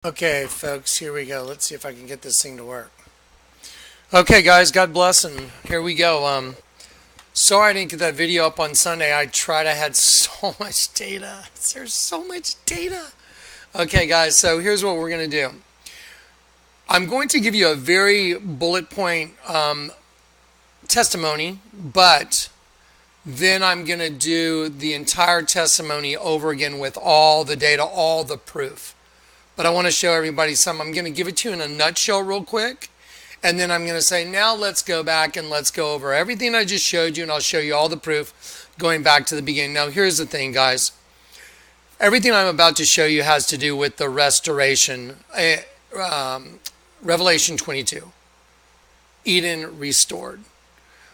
Okay, folks, here we go. Let's see if I can get this thing to work. Okay, guys, God bless, and here we go. Sorry I didn't get that video up on Sunday. I tried. I had so much data. There's so much data. Okay, guys, so here's what we're going to do. I'm going to give you a very bullet point testimony, but then I'm going to do the entire testimony over again with all the data, all the proof. But I want to show everybody something. I'm going to give it to you in a nutshell real quick. And then I'm going to say, now let's go back and let's go over everything I just showed you. And I'll show you all the proof going back to the beginning. Now, here's the thing, guys. Everything I'm about to show you has to do with the restoration. Revelation 22. Eden restored.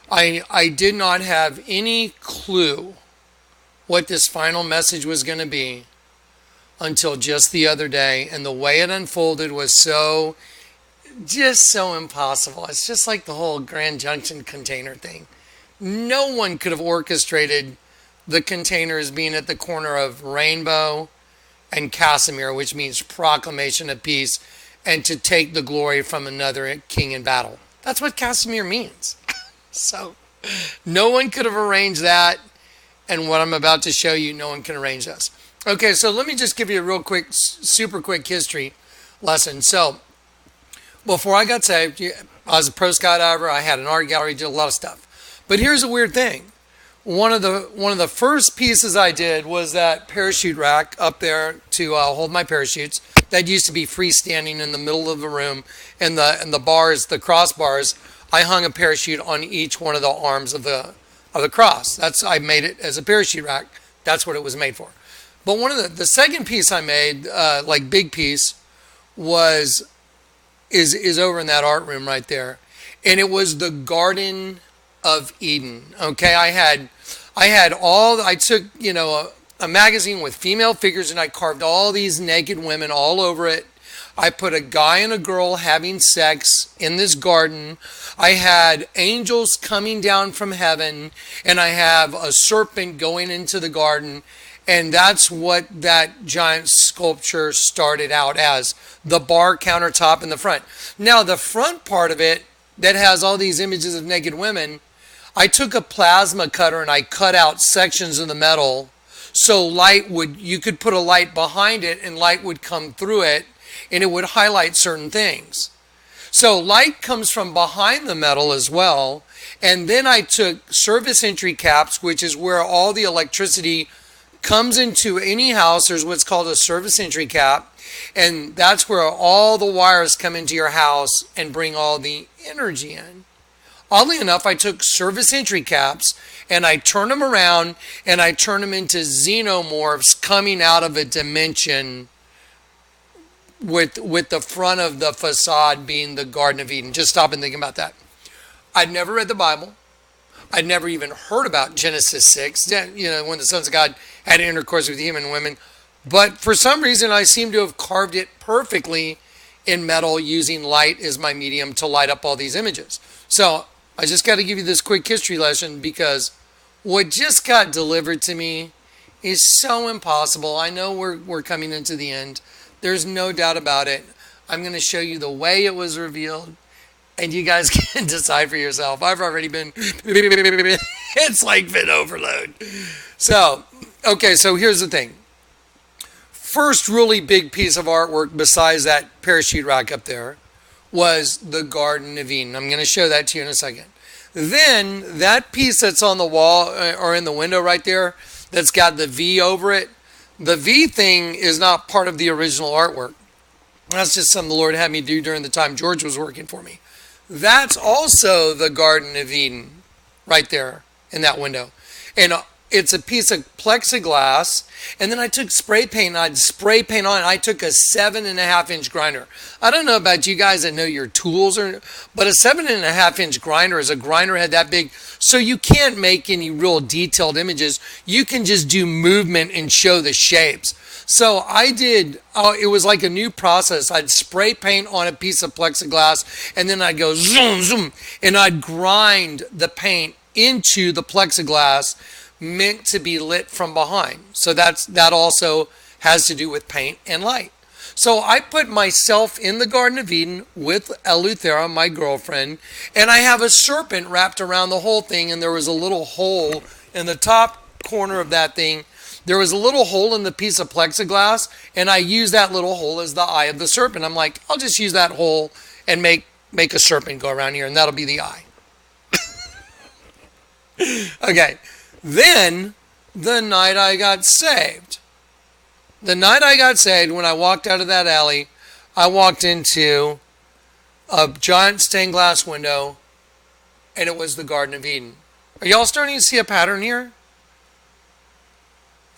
I did not have any clue what this final message was going to be until just the other day, and the way it unfolded was just so impossible. It's just like the whole Grand Junction container thing. No one could have orchestrated the containers being at the corner of Rainbow and Casimir, which means proclamation of peace, and to take the glory from another king in battle. That's what Casimir means. So no one could have arranged that, and what I'm about to show you, no one can arrange this. Okay, so let me just give you a real quick, super quick history lesson. So, before I got saved, I was a pro skydiver. I had an art gallery, did a lot of stuff. But here's a weird thing. One of the first pieces I did was that parachute rack up there to hold my parachutes. That used to be freestanding in the middle of the room, and the bars, the crossbars. I hung a parachute on each one of the arms of the cross. I made it as a parachute rack. That's what it was made for. But one of the second piece I made, like big piece, is over in that art room right there, and it was the Garden of Eden. Okay, I took a magazine with female figures, and I carved all these naked women all over it. I put a guy and a girl having sex in this garden. I had angels coming down from heaven, and I have a serpent going into the garden. And that's what that giant sculpture started out as, the bar countertop in the front. Now, the front part of it that has all these images of naked women, I took a plasma cutter and I cut out sections of the metal so you could put a light behind it and light would come through it and it would highlight certain things. So light comes from behind the metal as well. And then I took service entry caps, which is where all the electricity comes into any house. There's what's called a service entry cap, and that's where all the wires come into your house and bring all the energy in. Oddly enough, I took service entry caps and I turned them around and I turned them into xenomorphs coming out of a dimension with the front of the facade being the Garden of Eden. Just stop and think about that. I'd never read the Bible. I'd never even heard about Genesis 6, when the sons of God had intercourse with human women. But for some reason, I seem to have carved it perfectly in metal using light as my medium to light up all these images. So I just got to give you this quick history lesson because what just got delivered to me is so impossible. I know we're coming into the end. There's no doubt about it. I'm going to show you the way it was revealed. And you guys can decide for yourself. I've already been, it's like been overload. So, okay, so here's the thing. First really big piece of artwork besides that parachute rack up there was the Garden of Eden. I'm going to show that to you in a second. Then that piece that's on the wall or in the window right there that's got the V over it, the V thing is not part of the original artwork. That's just something the Lord had me do during the time George was working for me. That's also the Garden of Eden right there in that window. And it's a piece of plexiglass. And then I took spray paint and I'd spray paint on it. I took a 7.5-inch grinder. I don't know about you guys that know your tools, but a 7.5-inch grinder is a grinder head that big. So you can't make any real detailed images. You can just do movement and show the shapes. So I did, it was like a new process. I'd spray paint on a piece of plexiglass and then I'd go zoom, zoom, and I'd grind the paint into the plexiglass meant to be lit from behind. So that also has to do with paint and light. So I put myself in the Garden of Eden with Eleuthera, my girlfriend, and I have a serpent wrapped around the whole thing, and there was a little hole in the top corner of that thing. There was a little hole in the piece of plexiglass, and I used that little hole as the eye of the serpent. I'm like, I'll just use that hole and make a serpent go around here, and that'll be the eye. Okay, then the night I got saved. The night I got saved, when I walked out of that alley, I walked into a giant stained glass window, and it was the Garden of Eden. Are y'all starting to see a pattern here?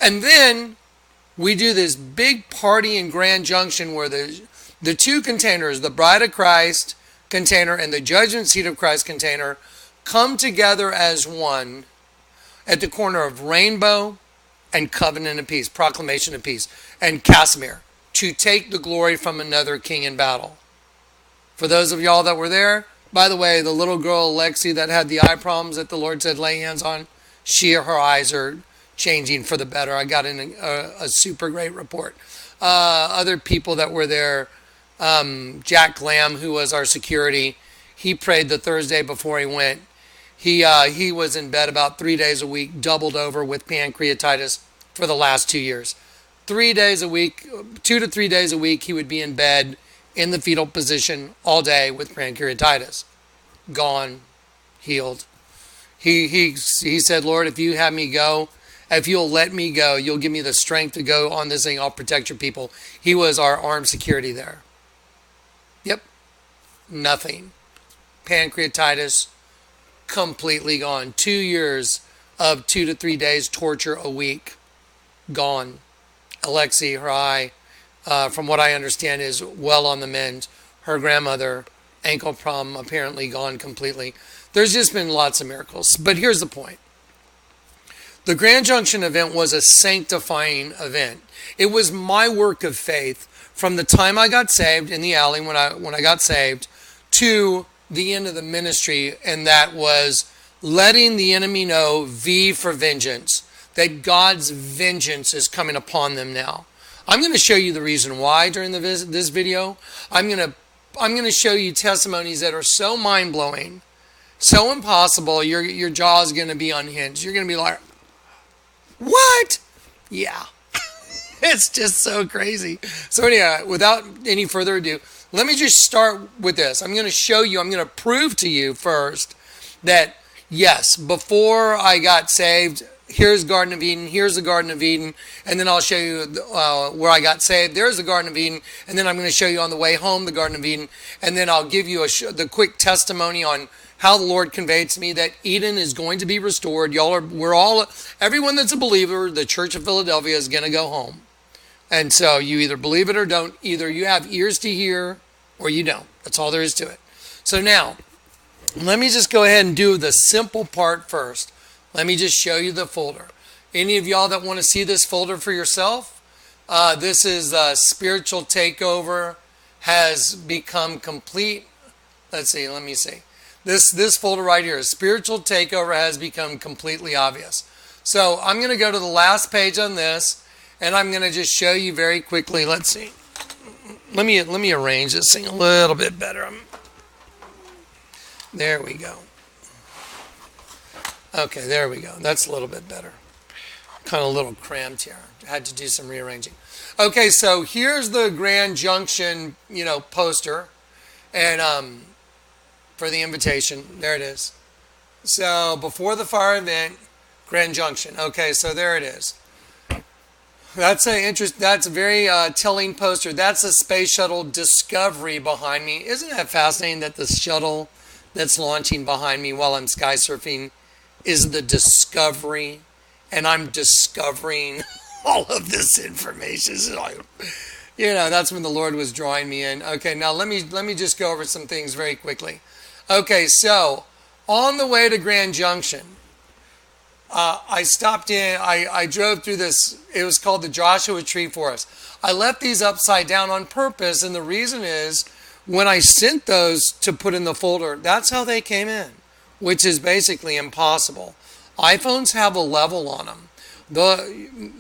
And then we do this big party in Grand Junction where the two containers, the Bride of Christ container and the Judgment Seat of Christ container, come together as one at the corner of Rainbow and Covenant of Peace, Proclamation of Peace, and Casimir, to take the glory from another king in battle. For those of y'all that were there, by the way, the little girl Alexi that had the eye problems that the Lord said lay hands on, her eyes are changing for the better. I got in a super great report. Other people that were there, Jack Lamb, who was our security, he prayed the Thursday before he went. He was in bed about 3 days a week, doubled over with pancreatitis for the last 2 years. 3 days a week, 2 to 3 days a week, he would be in bed in the fetal position all day with pancreatitis. Gone, healed. He said, Lord, if you have me go, if you'll let me go, you'll give me the strength to go on this thing. I'll protect your people. He was our armed security there. Yep. Nothing. Pancreatitis, completely gone. 2 years of 2 to 3 days torture a week. Gone. Alexi, her eye, from what I understand, is well on the mend. Her grandmother, ankle problem, apparently gone completely. There's just been lots of miracles. But here's the point. The Grand Junction event was a sanctifying event. It was my work of faith from the time I got saved in the alley when I got saved to the end of the ministry, and that was letting the enemy know, V for vengeance, that God's vengeance is coming upon them now. I'm going to show you the reason why during this video. I'm going to show you testimonies that are so mind-blowing, so impossible, your jaw is going to be unhinged. You're going to be like, what? Yeah. It's just so crazy. So anyhow, without any further ado, let me just start with this. I'm going to show you, I'm going to prove to you first that, yes, before I got saved, here's Garden of Eden, here's the Garden of Eden, and then I'll show you where I got saved. There's the Garden of Eden, and then I'm going to show you on the way home the Garden of Eden, and then I'll give you the quick testimony on how the Lord conveyed to me that Eden is going to be restored. Everyone that's a believer, the Church of Philadelphia is going to go home. And so you either believe it or don't. Either you have ears to hear or you don't. That's all there is to it. So now, let me just go ahead and do the simple part first. Let me just show you the folder. Any of y'all that want to see this folder for yourself, this is Spiritual Takeover has become complete. Let's see, let me see. This folder right here is Spiritual Takeover has become completely obvious. So I'm going to go to the last page on this, and I'm going to just show you very quickly. Let's see. Let me arrange this thing a little bit better. There we go. Okay, there we go. That's a little bit better. Kind of a little cramped here. I had to do some rearranging. Okay, so here's the Grand Junction, poster, and for the invitation. There it is. So before the fire event, Grand Junction. Okay, so there it is. That's a very telling poster. That's a space shuttle Discovery behind me. Isn't that fascinating that the shuttle that's launching behind me while I'm sky surfing is the Discovery, and I'm discovering all of this information. That's when the Lord was drawing me in. Okay, now let me just go over some things very quickly. Okay, so on the way to Grand Junction, I stopped in, I drove through this, it was called the Joshua Tree Forest. I left these upside down on purpose, and the reason is when I sent those to put in the folder, that's how they came in, which is basically impossible. iPhones have a level on them.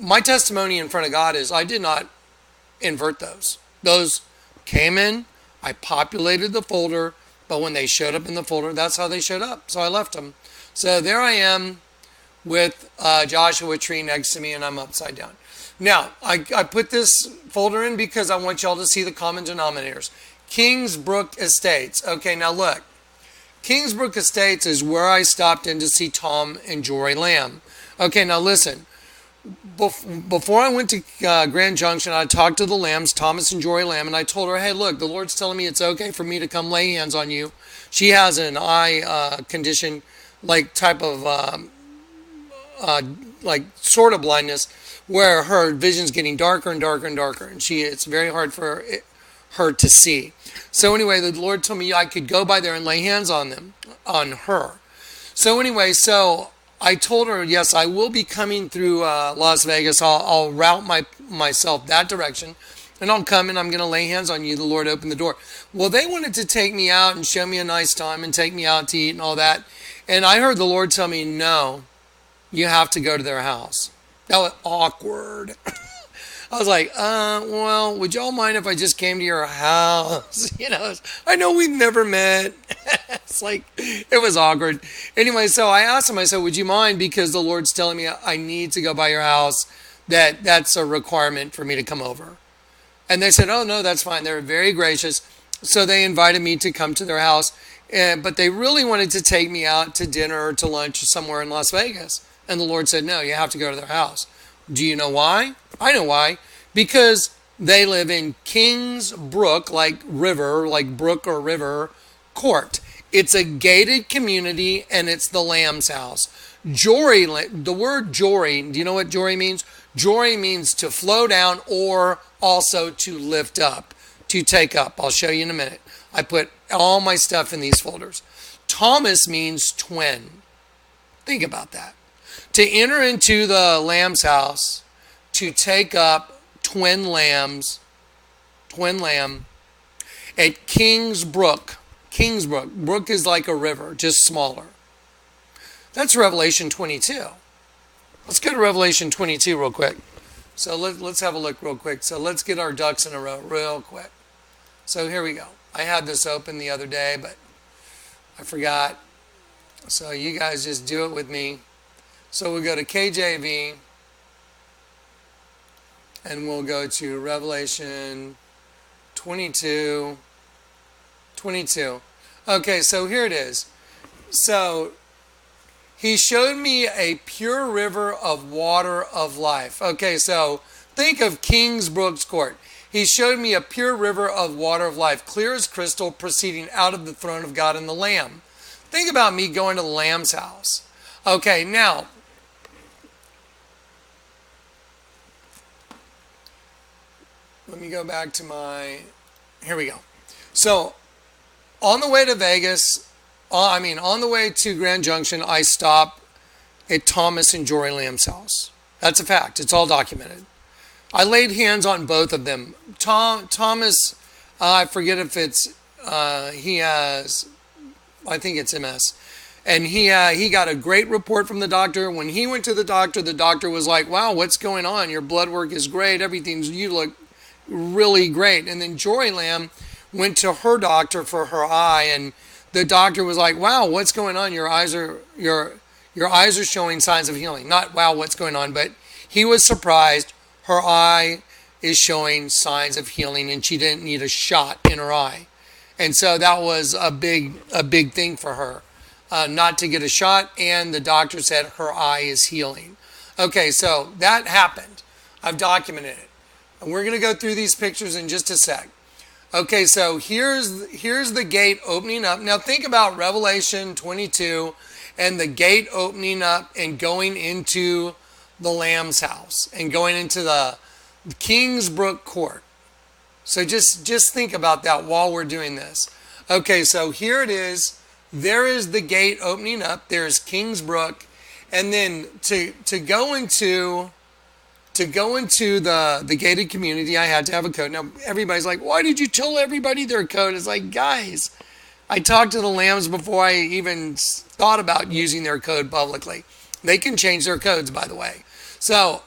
My testimony in front of God is I did not invert those. Those came in, I populated the folder, but when they showed up in the folder, that's how they showed up. So I left them. So there I am with Joshua Tree next to me, and I'm upside down. Now, I put this folder in because I want y'all to see the common denominators. Kingsbrook Estates. Okay, now look. Kingsbrook Estates is where I stopped in to see Tom and Jory Lamb. Okay, now listen. Before I went to Grand Junction, I talked to the Lambs, Thomas and Jory Lamb, and I told her, hey, look, the Lord's telling me it's okay for me to come lay hands on you. She has an eye condition, like type of, like sort of blindness, where her vision's getting darker and darker and darker, and it's very hard for her to see. So anyway, the Lord told me I could go by there and lay hands on her. So anyway, I told her, yes, I will be coming through Las Vegas. I'll route myself that direction, and I'll come and I'm going to lay hands on you. The Lord opened the door. Well, they wanted to take me out and show me a nice time and take me out to eat and all that. And I heard the Lord tell me, no, you have to go to their house. That was awkward. I was like, well, would y'all mind if I just came to your house? I know we've never met. It's like, it was awkward. Anyway, so I asked him, I said, would you mind? Because the Lord's telling me I need to go by your house. That's a requirement for me to come over. And they said, oh, no, that's fine. They were very gracious. So they invited me to come to their house. But they really wanted to take me out to dinner or to lunch somewhere in Las Vegas. And the Lord said, no, you have to go to their house. Do you know why? I know why. Because they live in Kingsbrook, like river, like brook or river, court. It's a gated community, and it's the Lamb's house. Jory, the word Jory, do you know what Jory means? Jory means to flow down or also to lift up, to take up. I'll show you in a minute. I put all my stuff in these folders. Thomas means twin. Think about that. To enter into the Lamb's house, to take up twin lamb at Kingsbrook. Kingsbrook. Brook is like a river, just smaller. That's Revelation 22. Let's go to Revelation 22 real quick. So let's have a look real quick. So let's get our ducks in a row real quick. So here we go. I had this open the other day, but I forgot. So you guys just do it with me. So we'll go to KJV, and we'll go to Revelation 22. Okay, so here it is. So he showed me a pure river of water of life. Okay, so think of Kingsbrook's court. He showed me a pure river of water of life, clear as crystal, proceeding out of the throne of God and the Lamb. Think about me going to the Lamb's house. Okay, now, let me go back to here we go. So, on the way to Vegas, on the way to Grand Junction, I stop at Thomas and Jory Lamb's house. That's a fact. It's all documented. I laid hands on both of them. Thomas, I forget if it's, he has, I think it's MS. And he got a great report from the doctor. When he went to the doctor was like, wow, what's going on? Your blood work is great. You look really great. And then Jory Lamb went to her doctor for her eye, and the doctor was like, wow, what's going on? Your eyes are showing signs of healing. Not wow, what's going on, but he was surprised. Her eye is showing signs of healing, and she didn't need a shot in her eye. And so that was a big thing for her, not to get a shot, and the doctor said her eye is healing. Okay, so that happened. I've documented it. And we're going to go through these pictures in just a sec. Okay, so here's the gate opening up. Now think about Revelation 22 and the gate opening up and going into the Lamb's house and going into the Kingsbrook court. So just think about that while we're doing this. Okay, so here it is. There is the gate opening up. There's Kingsbrook. And then to go into the gated community, I had to have a code. Now, everybody's like, why did you tell everybody their code? It's like, guys, I talked to the Lambs before I even thought about using their code publicly. They can change their codes, by the way. So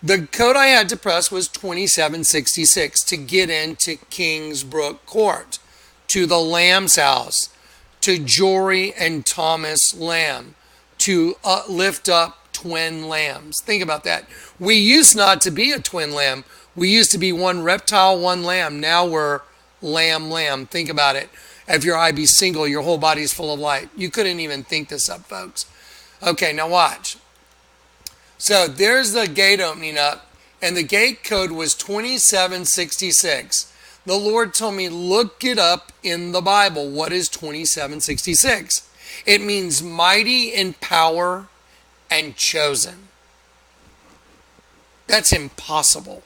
The code I had to press was 2766 to get into Kingsbrook Court, to the Lamb's house, to Jory and Thomas Lamb, to lift up twin lambs. Think about that. We used not to be a twin lamb. We used to be one reptile, one lamb. Now we're lamb. Think about it. If your eye be single, your whole body's full of light. You couldn't even think this up, folks. Okay, now watch. So there's the gate opening up, and the gate code was 2766. The Lord told me, look it up in the Bible. What is 2766? It means mighty in power and chosen. That's impossible.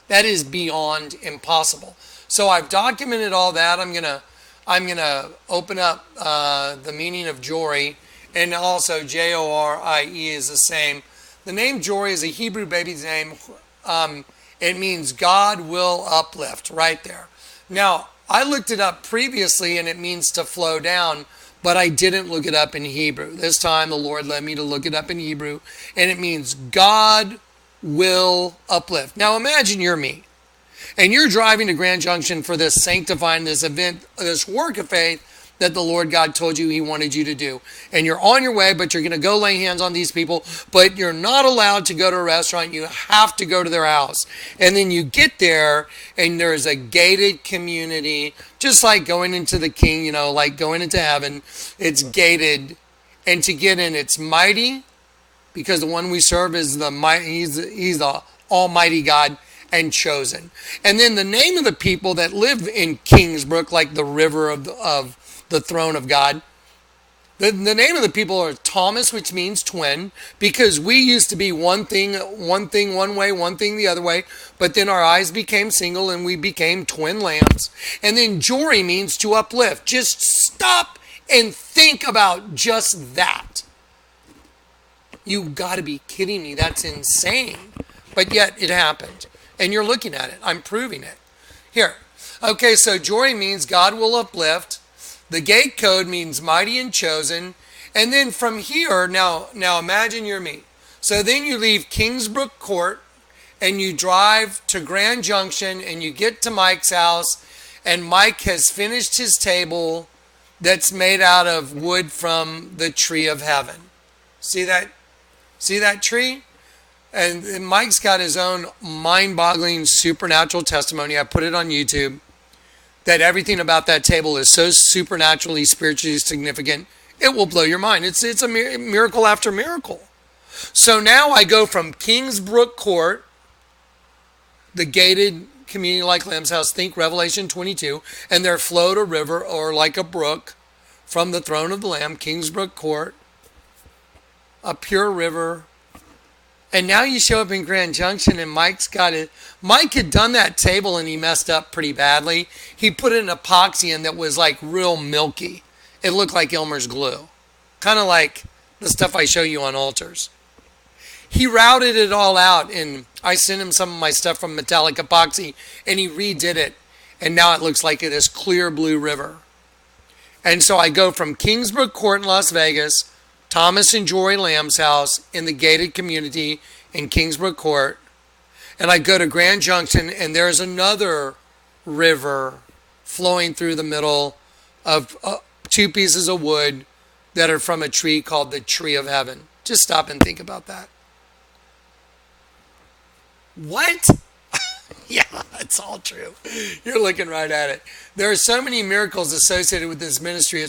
That is beyond impossible. So I've documented all that. I'm gonna open up the meaning of Jory, and also Jorie is the same. The name Jory is a Hebrew baby's name. It means God will uplift, right there. Now, I looked it up previously, and it means to flow down, but I didn't look it up in Hebrew. This time, the Lord led me to look it up in Hebrew, and it means God will uplift. Now, imagine you're me, and you're driving to Grand Junction for this sanctifying, this event, this work of faith that the Lord God told you He wanted you to do. And you're on your way, but you're going to go lay hands on these people, but you're not allowed to go to a restaurant. You have to go to their house. And then you get there, and there's a gated community, just like going into the King, like going into heaven. It's gated. And to get in, it's mighty, because the one we serve is the mighty. He's the Almighty God, and chosen. And then the name of the people that live in Kingsbrook, like the river of the throne of God. The name of the people are Thomas, which means twin, because we used to be one thing one way, one thing the other way, but then our eyes became single and we became twin lambs. And then Jory means to uplift. Just stop and think about just that. You got to be kidding me. That's insane. But yet it happened. And you're looking at it. I'm proving it. Here. Okay, so Jory means God will uplift. The gate code means mighty and chosen. And then from here, now imagine you're me. So then you leave Kingsbrook Court and you drive to Grand Junction and you get to Mike's house, and Mike has finished his table that's made out of wood from the tree of heaven. See that? See that tree? And Mike's got his own mind-boggling supernatural testimony. I put it on YouTube. That everything about that table is so supernaturally, spiritually significant, it will blow your mind. It's a miracle after miracle. So now I go from Kingsbrook Court, the gated community like Lamb's house, think Revelation 22, and there flowed a river, or like a brook, from the throne of the Lamb, Kingsbrook Court, a pure river. And now you show up in Grand Junction, and Mike's got it. Mike had done that table and he messed up pretty badly. He put an epoxy in that was like real milky. It looked like Elmer's glue. Kind of like the stuff I show you on altars. He routed it all out, and I sent him some of my stuff from metallic epoxy, and he redid it. And now it looks like this clear blue river. And so I go from Kingsbrook Court in Las Vegas, Thomas and Jory Lamb's house in the gated community in Kingsbrook Court, and I go to Grand Junction, and there's another river flowing through the middle of two pieces of wood that are from a tree called the tree of heaven. Just stop and think about that. What? Yeah, it's all true. You're looking right at it. There are so many miracles associated with this ministry.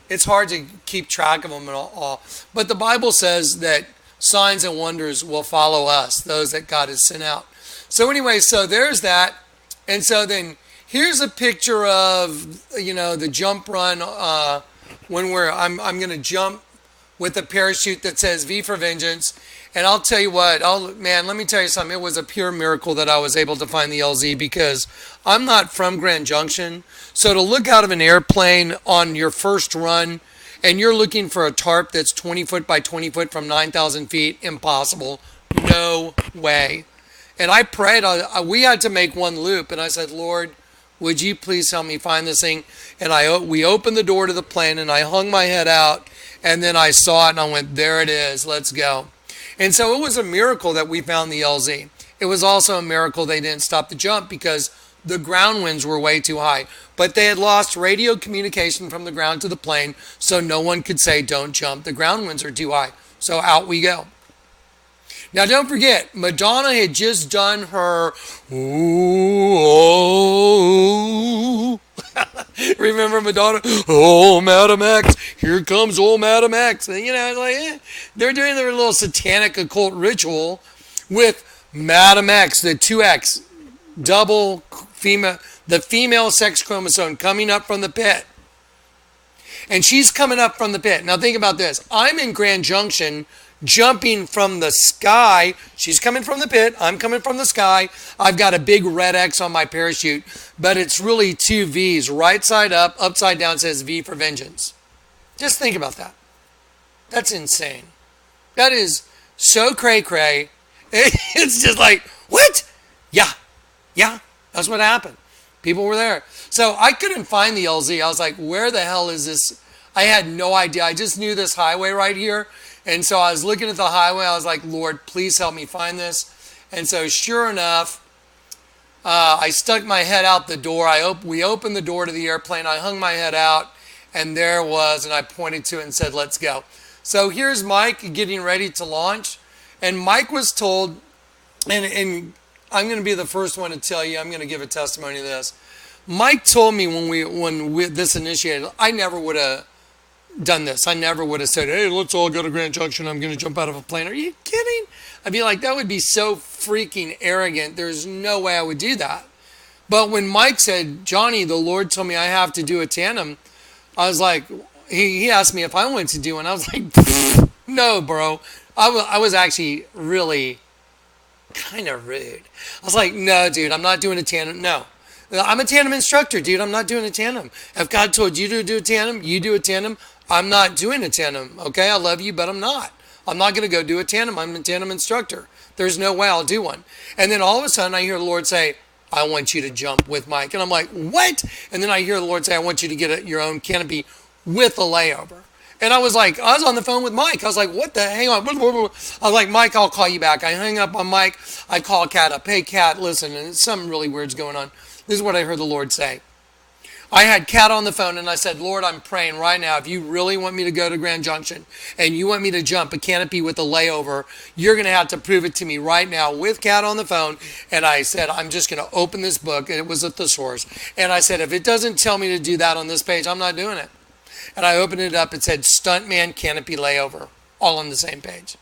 It's hard to keep track of them at all. But the Bible says that signs and wonders will follow us, those that God has sent out. So anyway, so there's that. And so then here's a picture of, the jump run when I'm going to jump with a parachute that says V for Vengeance. And I'll tell you what, let me tell you something. It was a pure miracle that I was able to find the LZ, because I'm not from Grand Junction. So to look out of an airplane on your first run and you're looking for a tarp that's 20 foot by 20 foot from 9,000 feet, impossible. No way. And I prayed, we had to make one loop. And I said, Lord, would you please help me find this thing? And we opened the door to the plane, and I hung my head out, and then I saw it and I went, there it is, let's go. And so it was a miracle that we found the LZ. It was also a miracle they didn't stop the jump because the ground winds were way too high. But they had lost radio communication from the ground to the plane, so no one could say, don't jump. The ground winds are too high. So out we go. Now, don't forget, Madonna had just done her, ooh, remember Madonna? Oh, Madam X, here comes old Madam X. And, it's like, they're doing their little satanic occult ritual with Madam X, the 2X, double female, the female sex chromosome coming up from the pit. And she's coming up from the pit. Now, think about this. I'm in Grand Junction, jumping from the sky. She's coming from the pit. I'm coming from the sky. I've got a big red X on my parachute, but it's really two V's. Right side up, upside down says V for vengeance. Just think about that. That's insane. That is so cray-cray. It's just like, what? Yeah, that's what happened. People were there. So I couldn't find the LZ. I was like, where the hell is this? I had no idea. I just knew this highway right here. And so I was looking at the highway. I was like, Lord, please help me find this. And so sure enough, I stuck my head out the door. We opened the door to the airplane. I hung my head out, and there it was. And I pointed to it and said, let's go. So here's Mike getting ready to launch. And Mike was told, and I'm going to be the first one to tell you, I'm going to give a testimony to this. Mike told me when this initiated, I never would have done this. I never would have said, hey, let's all go to Grand Junction. I'm going to jump out of a plane. Are you kidding? I'd be like, that would be so freaking arrogant. There's no way I would do that. But when Mike said, Johnny, the Lord told me I have to do a tandem, I was like, he asked me if I wanted to do one. I was like, no, bro. I was actually really kind of rude. I was like, no, dude, I'm not doing a tandem. No. I'm a tandem instructor, dude. I'm not doing a tandem. If God told you to do a tandem, you do a tandem. I'm not doing a tandem, okay? I love you, but I'm not. I'm not going to go do a tandem. I'm a tandem instructor. There's no way I'll do one. And then all of a sudden, I hear the Lord say, I want you to jump with Mike. And I'm like, what? And then I hear the Lord say, I want you to get your own canopy with a layover. And I was on the phone with Mike. I was like, what the, hang on. I was like, Mike, I'll call you back. I hang up on Mike. I call Kat up. Hey, Kat, listen, and something really weird's going on. This is what I heard the Lord say. I had Kat on the phone and I said, Lord, I'm praying right now. If you really want me to go to Grand Junction and you want me to jump a canopy with a layover, you're going to have to prove it to me right now with Kat on the phone. And I said, I'm just going to open this book. And it was a thesaurus. And I said, if it doesn't tell me to do that on this page, I'm not doing it. And I opened it up. It said stuntman canopy layover, all on the same page.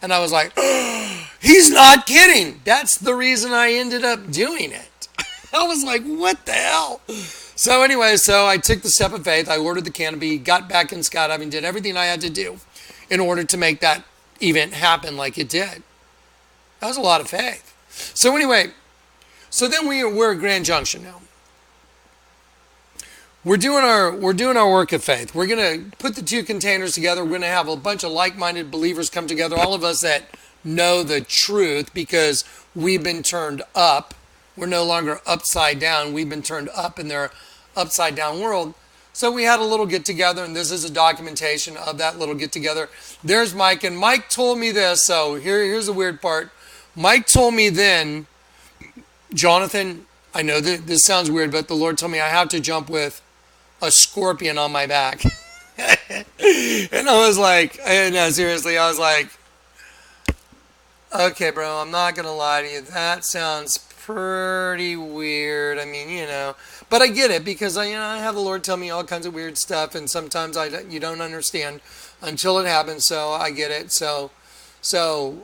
And I was like, oh, he's not kidding. That's the reason I ended up doing it. I was like, what the hell? So anyway, I took the step of faith. I ordered the canopy, got back in skydiving, did everything I had to do in order to make that event happen like it did. That was a lot of faith. So anyway, then we're at Grand Junction now. We're doing our work of faith. We're going to put the two containers together. We're going to have a bunch of like-minded believers come together, all of us that know the truth because we've been turned up. We're no longer upside down. We've been turned up in their upside down world. So we had a little get together, and this is a documentation of that little get together. There's Mike, and Mike told me this. So here's the weird part. Mike told me then, Jonathan, I know that this sounds weird, but the Lord told me I have to jump with a scorpion on my back. And I was like, no, seriously, I was like, okay, bro, I'm not going to lie to you. That sounds pretty weird. I mean, but I get it because I have the Lord tell me all kinds of weird stuff, and sometimes you don't understand until it happens. So I get it. So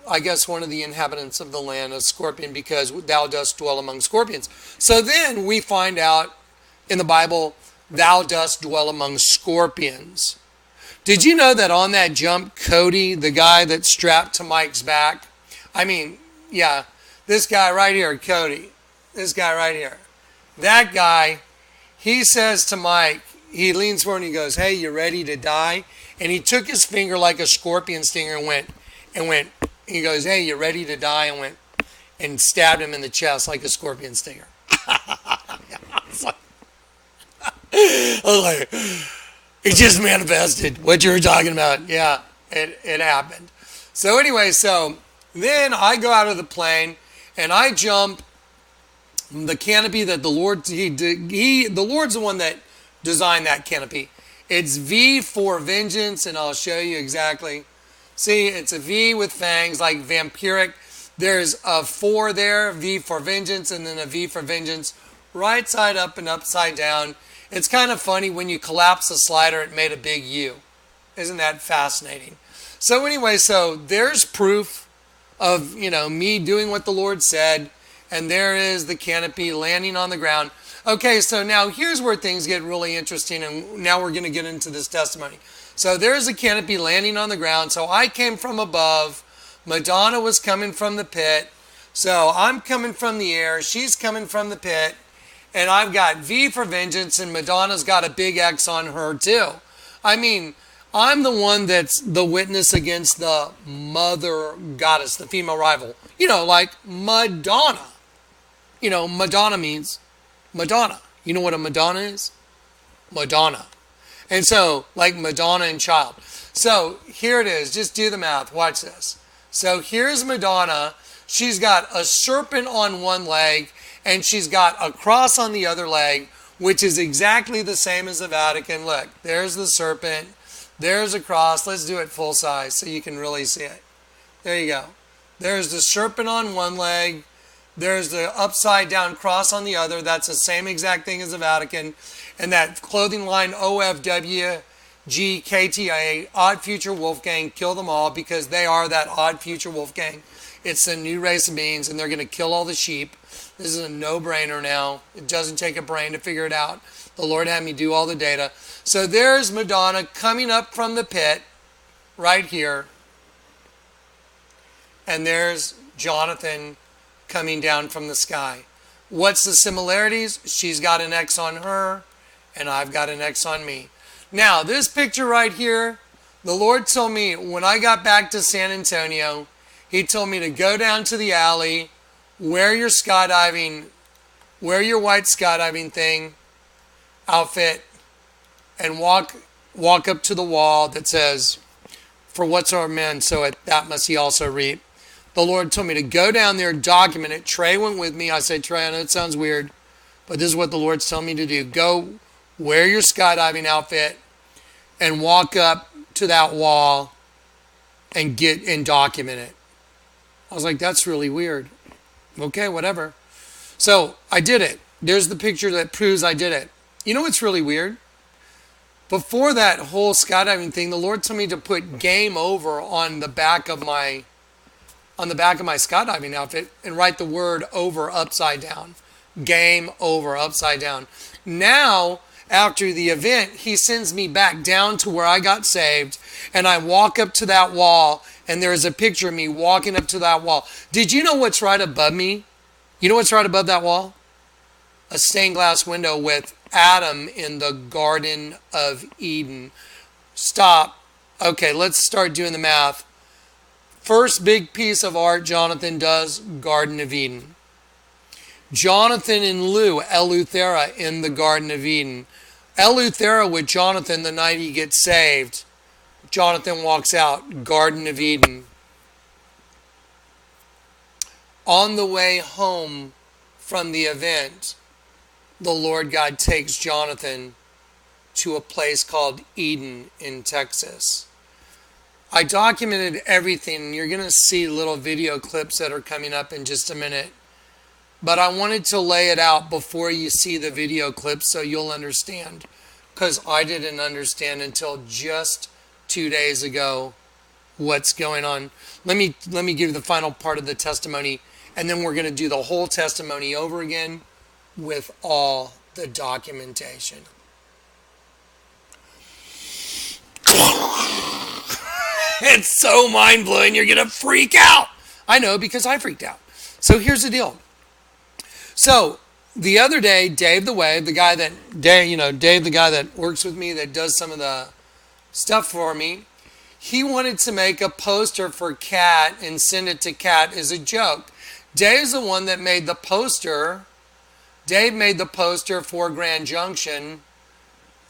I guess one of the inhabitants of the land is scorpion because thou dost dwell among scorpions. So then we find out in the Bible, thou dost dwell among scorpions. Did you know that on that jump, Cody, the guy that's strapped to Mike's back, this guy right here, Cody, this guy right here, that guy, he says to Mike, he leans forward and he goes, hey, you ready to die? And he took his finger like a scorpion stinger and went, he goes, hey, you ready to die? And went and stabbed him in the chest like a scorpion stinger. I was like, it just manifested what you were talking about. Yeah, it happened. So anyway, then I go out of the plane and I jump the canopy that the Lord, the Lord's the one that designed that canopy. It's V for vengeance, and I'll show you exactly. See, it's a V with fangs, like vampiric. There's a 4 there, V for vengeance, and then a V for vengeance, right side up and upside down. It's kind of funny when you collapse the slider, it made a big U. Isn't that fascinating? So anyway, so there's proof of, me doing what the Lord said, and there is the canopy landing on the ground. Okay, so now here's where things get really interesting, and now we're going to get into this testimony. So there's a canopy landing on the ground. So I came from above. Madonna was coming from the pit. So I'm coming from the air. She's coming from the pit. And I've got V for vengeance, and Madonna's got a big X on her too. I mean, I'm the one that's the witness against the mother goddess, the female rival. Like Madonna. Madonna means Madonna. You know what a Madonna is? Madonna. And so, like Madonna and child. So, here it is. Just do the math. Watch this. So, here's Madonna. She's got a serpent on one leg, and she's got a cross on the other leg, which is exactly the same as the Vatican. Look, there's the serpent. There's a cross. Let's do it full size so you can really see it. There you go. There's the serpent on one leg. There's the upside down cross on the other. That's the same exact thing as the Vatican. And that clothing line OFWGKTA, Odd Future Wolfgang, kill them all, because they are that Odd Future Wolfgang. It's a new race of beings, and they're going to kill all the sheep. This is a no-brainer now. It doesn't take a brain to figure it out. The Lord had me do all the data. So there's Madonna coming up from the pit right here. And there's Jonathan coming down from the sky. What's the similarities? She's got an X on her, and I've got an X on me. Now, this picture right here, the Lord told me when I got back to San Antonio, He told me to go down to the alley, wear your white skydiving thing, outfit, and walk up to the wall that says, "For what's our men, so that must he also reap." The Lord told me to go down there, document it. Trey went with me. I said, "Trey, I know it sounds weird, but this is what the Lord's telling me to do. Go wear your skydiving outfit and walk up to that wall and document it." I was like, "That's really weird." Okay, whatever. So I did it. There's the picture that proves I did it. You know what's really weird? Before that whole skydiving thing, the Lord told me to put "game over" on the back of my skydiving outfit and write the word "over" upside down. Game over upside down. Now, after the event, He sends me back down to where I got saved, and I walk up to that wall, and there's a picture of me walking up to that wall. Did you know what's right above me? You know what's right above that wall? A stained glass window with Adam in the Garden of Eden. Stop. Okay, let's start doing the math. First big piece of art Jonathan does, Garden of Eden. Jonathan and Eleuthera in the Garden of Eden. Eleuthera with Jonathan the night he gets saved. Jonathan walks out, Garden of Eden. On the way home from the event, the Lord God takes Jonathan to a place called Eden in Texas. I documented everything. You're going to see little video clips that are coming up in just a minute. But I wanted to lay it out before you see the video clips so you'll understand. Because I didn't understand until just 2 days ago what's going on. Let me give you the final part of the testimony, and then we're going to do the whole testimony over again with all the documentation. It's so mind-blowing, you're going to freak out. I know, because I freaked out. So here's the deal. So the other day, Dave the guy that works with me, that does some of the stuff for me, he wanted to make a poster for Kat and send it to Kat as a joke. Dave's the one that made the poster. Dave made the poster for Grand Junction,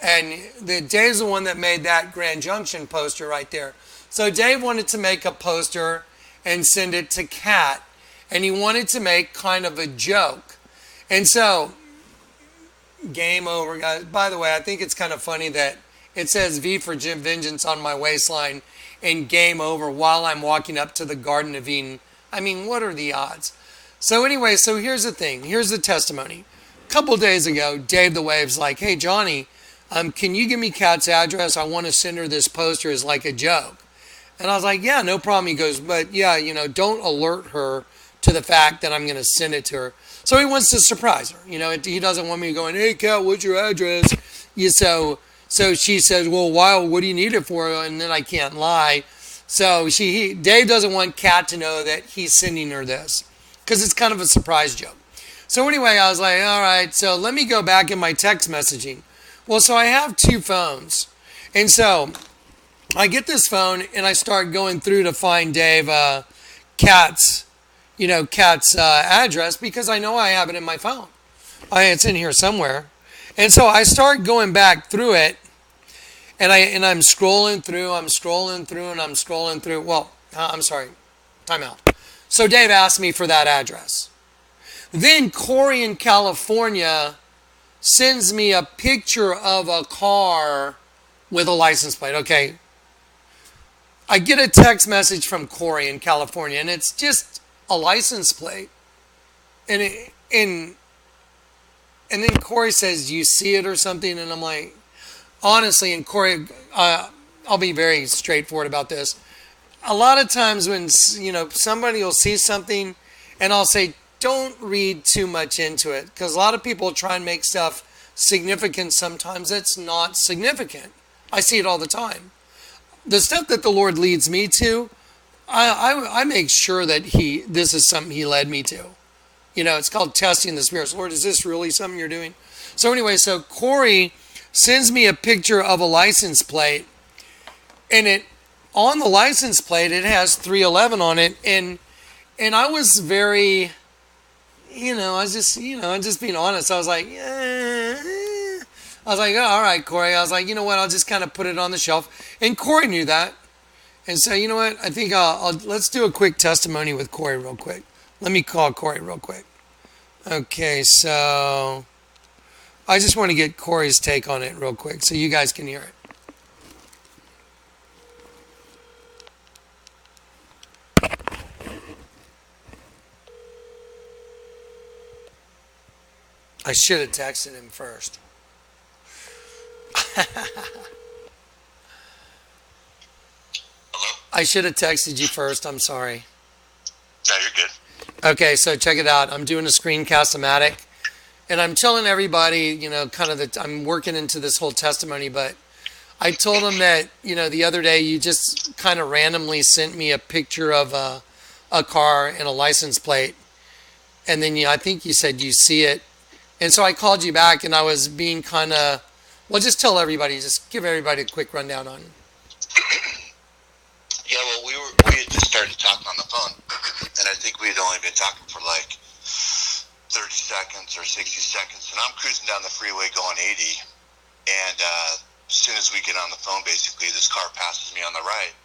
and Dave's the one that made that Grand Junction poster right there. So Dave wanted to make a poster and send it to Kat. and he wanted to make kind of a joke. And so, game over, guys. By the way, I think it's kind of funny that it says V for vengeance on my waistline and game over while I'm walking up to the Garden of Eden. I mean, what are the odds? So anyway, so here's the thing. Here's the testimony. A couple days ago, Dave the Wave's like, hey, Johnny, can you give me Kat's address? I want to send her this poster as like a joke. And I was like, yeah, no problem. He goes, but yeah, don't alert her to the fact that I'm going to send it to her. So he wants to surprise her. He doesn't want me going, hey, Kat, what's your address? So she says, well, why? What do you need it for? And then I can't lie. So Dave doesn't want Kat to know that he's sending her this because it's kind of a surprise joke. So anyway, I was like, all right, so let me go back in my text messaging. Well, so I have two phones. And so I get this phone and I start going through to find Dave Kat's address because I know I have it in my phone. It's in here somewhere. And so I start going back through it and I'm scrolling through. Well, I'm sorry. Time out. So Dave asked me for that address. Then Corey in California sends me a picture of a car with a license plate. Okay. I get a text message from Corey in California, and it's just a license plate. And then Corey says, do you see it or something? And I'm like, honestly, and Corey, I'll be very straightforward about this. A lot of times when, somebody will see something, and I'll say, don't read too much into it. Because a lot of people try and make stuff significant. Sometimes it's not significant. I see it all the time. The stuff that the Lord leads me to, I make sure that this is something He led me to. It's called testing the spirits. Lord, is this really something you're doing? So anyway, so Corey sends me a picture of a license plate, and on the license plate it has 311 on it, and I was very, I'm just being honest. I was like, oh, all right, Corey. I was like, you know what? I'll just kind of put it on the shelf. And Corey knew that. And so, you know what? I think let's do a quick testimony with Corey real quick. Let me call Corey real quick. Okay, so I just want to get Corey's take on it real quick so you guys can hear it. I should have texted him first. I should have texted you first. I'm sorry. No, you're good. Okay, so check it out. I'm doing a screencast-o-matic, and I'm telling everybody, I'm working into this whole testimony, but I told them that, the other day you just kind of randomly sent me a picture of a car and a license plate, and then I think you said you see it, and so I called you back, and I was being kind of, well, just tell everybody, just give everybody a quick rundown on it. Yeah, well, we had just started talking on the phone, and I think we had only been talking for like 30 seconds or 60 seconds, and I'm cruising down the freeway going 80, and as soon as we get on the phone, basically, this car passes me on the right.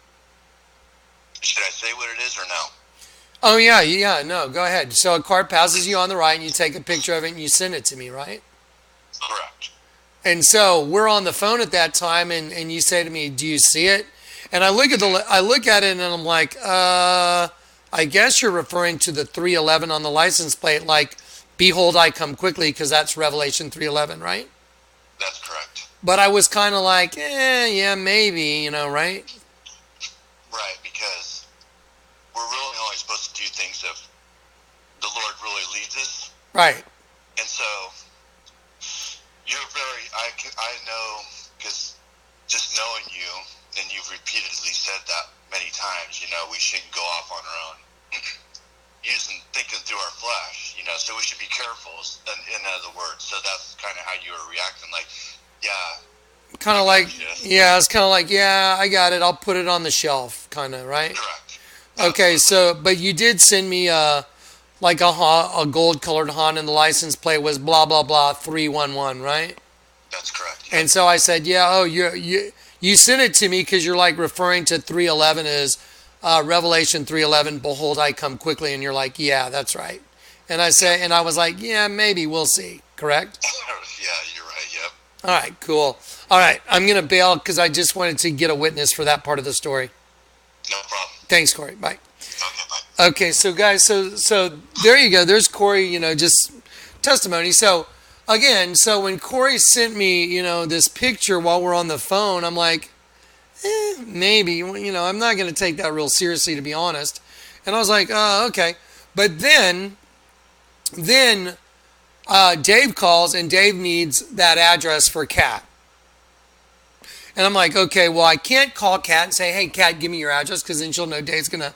Should I say what it is or no? Oh, yeah, no, go ahead. So a car passes you on the right, and you take a picture of it, and you send it to me, right? Correct. And so we're on the phone at that time, and you say to me, do you see it? And I look at it, and I'm like, I guess you're referring to the 311 on the license plate, like, behold, I come quickly, because that's Revelation 3:11, right? That's correct. But I was kind of like, yeah, maybe, right? Right, because we're really only supposed to do things if the Lord really leads us. Right. And so I know, because just knowing you, and you've repeatedly said that many times, we shouldn't go off on our own, thinking through our flesh, so we should be careful, in other words. So that's kind of how you were reacting, like, yeah. Kind of like, yeah, it's kind of like, yeah, I got it. I'll put it on the shelf, kind of, right? Correct. Okay, so, but you did send me a gold-colored Honda, and the license plate was blah, blah, blah, 311, right? That's correct. Yeah. And so I said, yeah, you sent it to me because you're like referring to 311 as Revelation 3:11, behold, I come quickly. And you're like, yeah, that's right. And I was like, yeah, maybe we'll see. Correct? Yeah, you're right. Yep. All right, cool. All right, I'm going to bail because I just wanted to get a witness for that part of the story. No problem. Thanks, Corey. Bye. Okay, bye. Okay, so guys, so there you go. There's Corey, just testimony. So again, so when Corey sent me, this picture while we're on the phone, I'm like, maybe, I'm not going to take that real seriously, to be honest. And I was like, okay. But then Dave calls and Dave needs that address for Kat. And I'm like, okay, well, I can't call Kat and say, hey, Kat, give me your address, because then she'll know Dave's going to,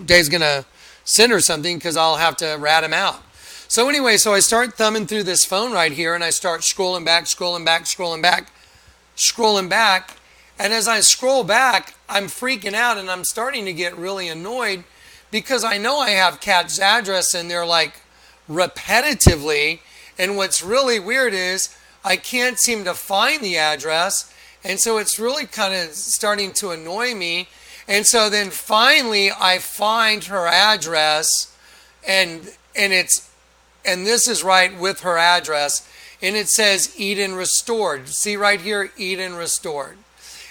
Dave's going to send her something because I'll have to rat him out. So anyway, so I start thumbing through this phone right here and I start scrolling back. And as I scroll back, I'm freaking out and I'm starting to get really annoyed because I know I have Kat's address in there like repetitively. And what's really weird is I can't seem to find the address. And so it's really kind of starting to annoy me. And so then finally I find her address and this is right with her address. And it says Eden Restored. See right here, Eden Restored.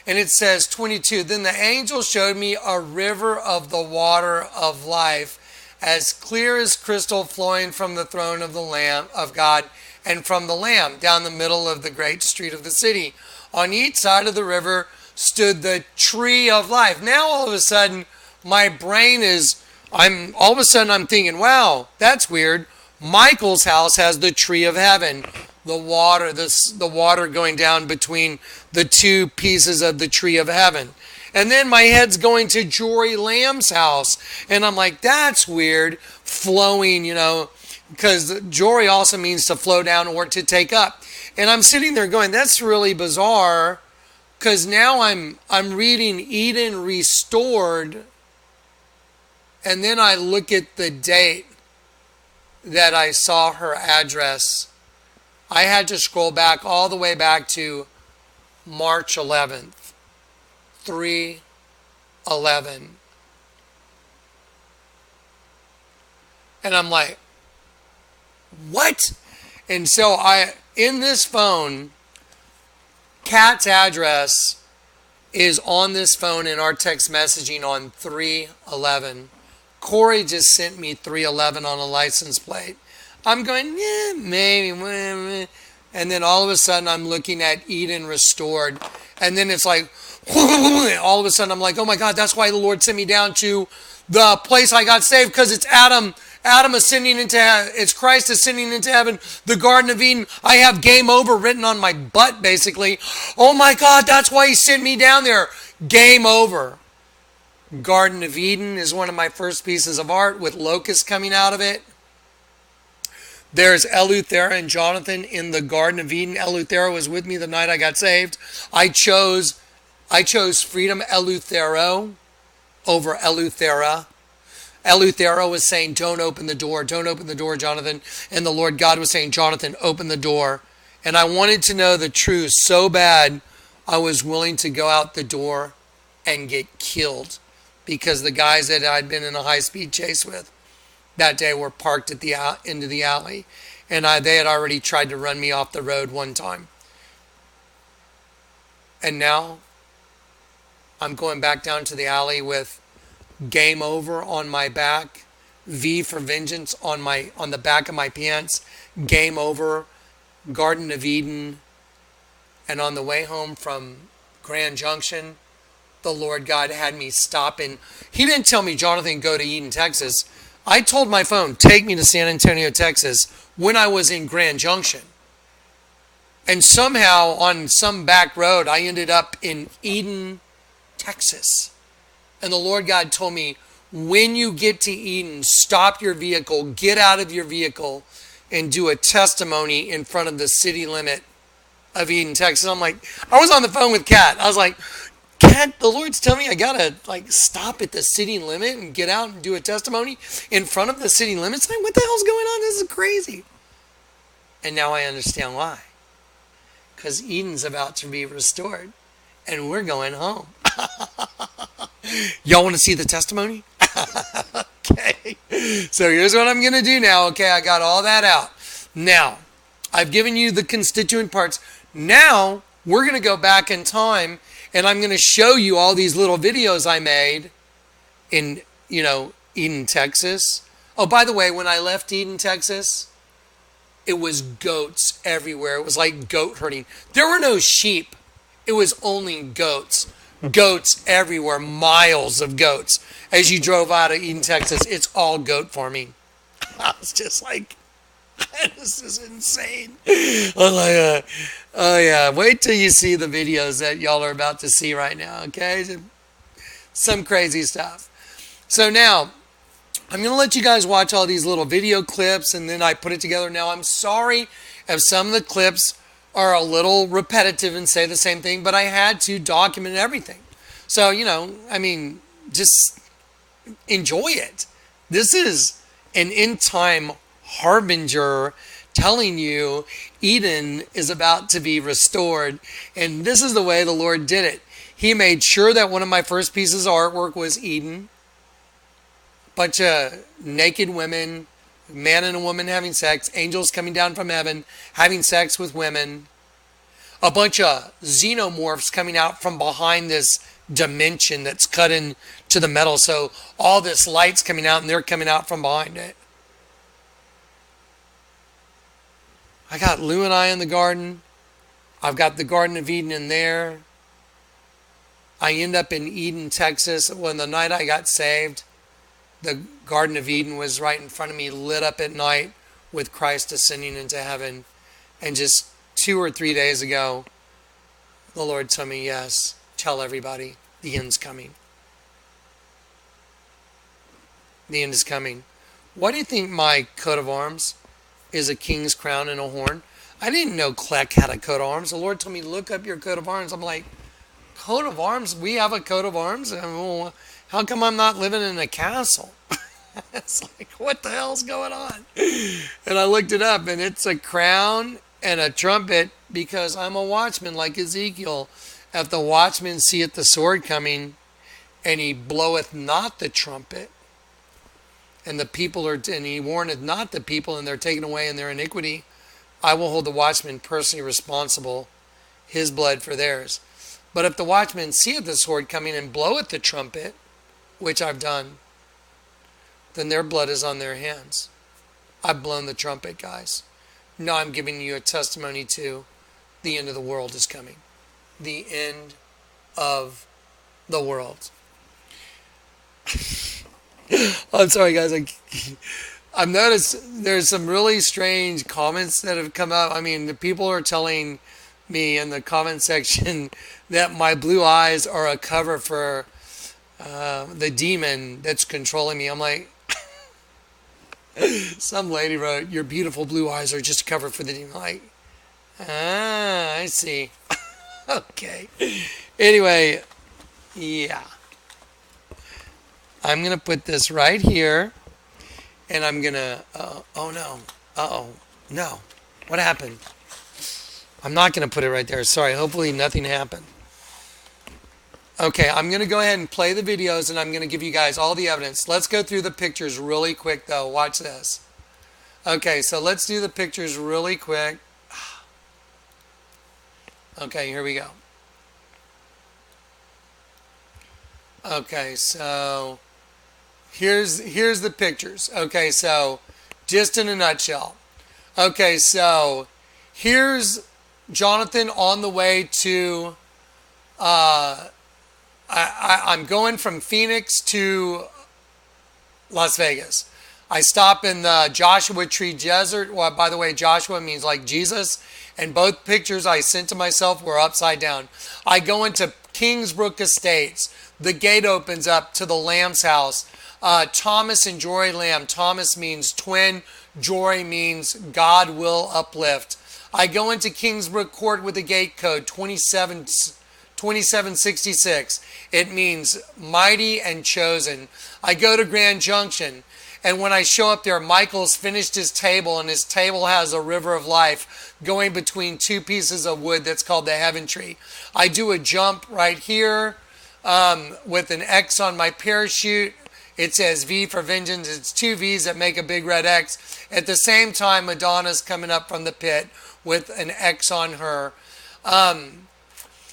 And it says 22, then the angel showed me a river of the water of life, as clear as crystal, flowing from the throne of the Lamb of God and from the Lamb, down the middle of the great street of the city. On each side of the river stood the tree of life. Now all of a sudden, my brain I'm thinking, wow, that's weird. Michael's house has the tree of heaven. The water going down between the two pieces of the tree of heaven. And then my head's going to Jory Lamb's house. And I'm like, that's weird. Flowing, because Jory also means to flow down or to take up. And I'm sitting there going, that's really bizarre. Because now I'm reading Eden Restored. And then I look at the date that I saw her address. I had to scroll back all the way back to March 11th, 3/11. And I'm like, what? And so in this phone, Kat's address is on this phone in our text messaging on 3/11. Corey just sent me 3/11 on a license plate. I'm going, yeah, maybe. And then all of a sudden I'm looking at Eden Restored. And then it's like, all of a sudden I'm like, oh my God, that's why the Lord sent me down to the place I got saved, because it's Adam ascending into heaven. It's Christ ascending into heaven, the Garden of Eden. I have game over written on my butt, basically. Oh my God, that's why he sent me down there. Game over. Garden of Eden is one of my first pieces of art with locusts coming out of it. There's Eleuthera and Jonathan in the Garden of Eden. Eleuthera was with me the night I got saved. I chose freedom Eleuthero over Eleuthera. Eleuthera was saying, don't open the door, Jonathan. And the Lord God was saying, Jonathan, open the door. And I wanted to know the truth so bad, I was willing to go out the door and get killed, because the guys that I'd been in a high-speed chase with that day were parked at the into the alley, and they had already tried to run me off the road one time. And now I'm going back down to the alley with game over on my back, V for vengeance on the back of my pants, game over, Garden of Eden. And on the way home from Grand Junction, the Lord God had me stop in. He didn't tell me, Jonathan, go to Eden, Texas. I told my phone, take me to San Antonio, Texas, when I was in Grand Junction. And somehow on some back road, I ended up in Eden, Texas. And the Lord God told me, when you get to Eden, stop your vehicle, get out of your vehicle, and do a testimony in front of the city limit of Eden, Texas. I'm like, I was on the phone with Kat. I was like, Kat, the Lord's telling me I gotta stop at the city limit and get out and do a testimony in front of the city limits. Like, what the hell's going on? This is crazy. And now I understand why. Because Eden's about to be restored, and we're going home. Y'all want to see the testimony? Okay. So here's what I'm going to do now. Okay, I got all that out. Now, I've given you the constituent parts. Now, we're going to go back in time and I'm going to show you all these little videos I made in, Eden, Texas. Oh, by the way, when I left Eden, Texas, it was goats everywhere. It was like goat herding. There were no sheep. It was only goats. Goats everywhere, miles of goats. As you drove out of Eden, Texas, it's all goat farming. I was just like, this is insane. I'm like, oh yeah, wait till you see the videos that y'all are about to see right now, okay? Some crazy stuff. So now, I'm going to let you guys watch all these little video clips and then I put it together. Now, I'm sorry if some of the clips are a little repetitive and say the same thing, but I had to document everything. So, just enjoy it. This is an end-time harbinger telling you Eden is about to be restored. And this is the way the Lord did it. He made sure that one of my first pieces of artwork was Eden. Bunch of naked women, man and a woman having sex, angels coming down from heaven, having sex with women, a bunch of xenomorphs coming out from behind this dimension that's cut into the metal. So all this light's coming out and they're coming out from behind it. I got Lou and I in the garden. I've got the Garden of Eden in there. I end up in Eden, Texas. When the night I got saved, the Garden of Eden was right in front of me, lit up at night with Christ ascending into heaven. And just 2 or 3 days ago, the Lord told me, yes, tell everybody the end's coming. The end is coming. Why do you think my coat of arms is a king's crown and a horn? I didn't know Kleck had a coat of arms. The Lord told me, look up your coat of arms. I'm like, coat of arms? We have a coat of arms? How come I'm not living in a castle? It's like, what the hell's going on? And I looked it up, and it's a crown and a trumpet because I'm a watchman like Ezekiel. If the watchman seeth the sword coming, and he bloweth not the trumpet, and he warneth not the people, and they're taken away in their iniquity, I will hold the watchman personally responsible, his blood for theirs. But if the watchman seeth the sword coming and bloweth the trumpet, which I've done, then their blood is on their hands. I've blown the trumpet, guys. Now I'm giving you a testimony to the end of the world is coming. The end of the world. I'm sorry, guys. I've noticed there's some really strange comments that have come up. I mean, the people are telling me in the comment section that my blue eyes are a cover for the demon that's controlling me. I'm like, some lady wrote, your beautiful blue eyes are just a cover for the demon. I'm like, I see. Okay. Anyway, yeah. I'm going to put this right here. And I'm going to, oh no. Uh-oh. No. What happened? I'm not going to put it right there. Sorry. Hopefully nothing happened. Okay, I'm going to go ahead and play the videos and I'm going to give you guys all the evidence. Let's go through the pictures really quick though. Watch this. Okay, so let's do the pictures really quick. Okay, here we go. Okay, so here's the pictures. Okay, so just in a nutshell. Okay, so here's Jonathan on the way to I'm going from Phoenix to Las Vegas. I stop in the Joshua Tree Desert. Well, by the way, Joshua means like Jesus. And both pictures I sent to myself were upside down. I go into Kingsbrook Estates. The gate opens up to the Lamb's house. Thomas and Jory Lamb. Thomas means twin. Jory means God will uplift. I go into Kingsbrook Court with a gate code 2766. It means mighty and chosen. I go to Grand Junction, and when I show up there, Michael's finished his table, and his table has a river of life going between two pieces of wood that's called the heaven tree. I do a jump right here. with an X on my parachute. It says V for vengeance. It's two V's that make a big red X. At the same time, Madonna's coming up from the pit with an X on her.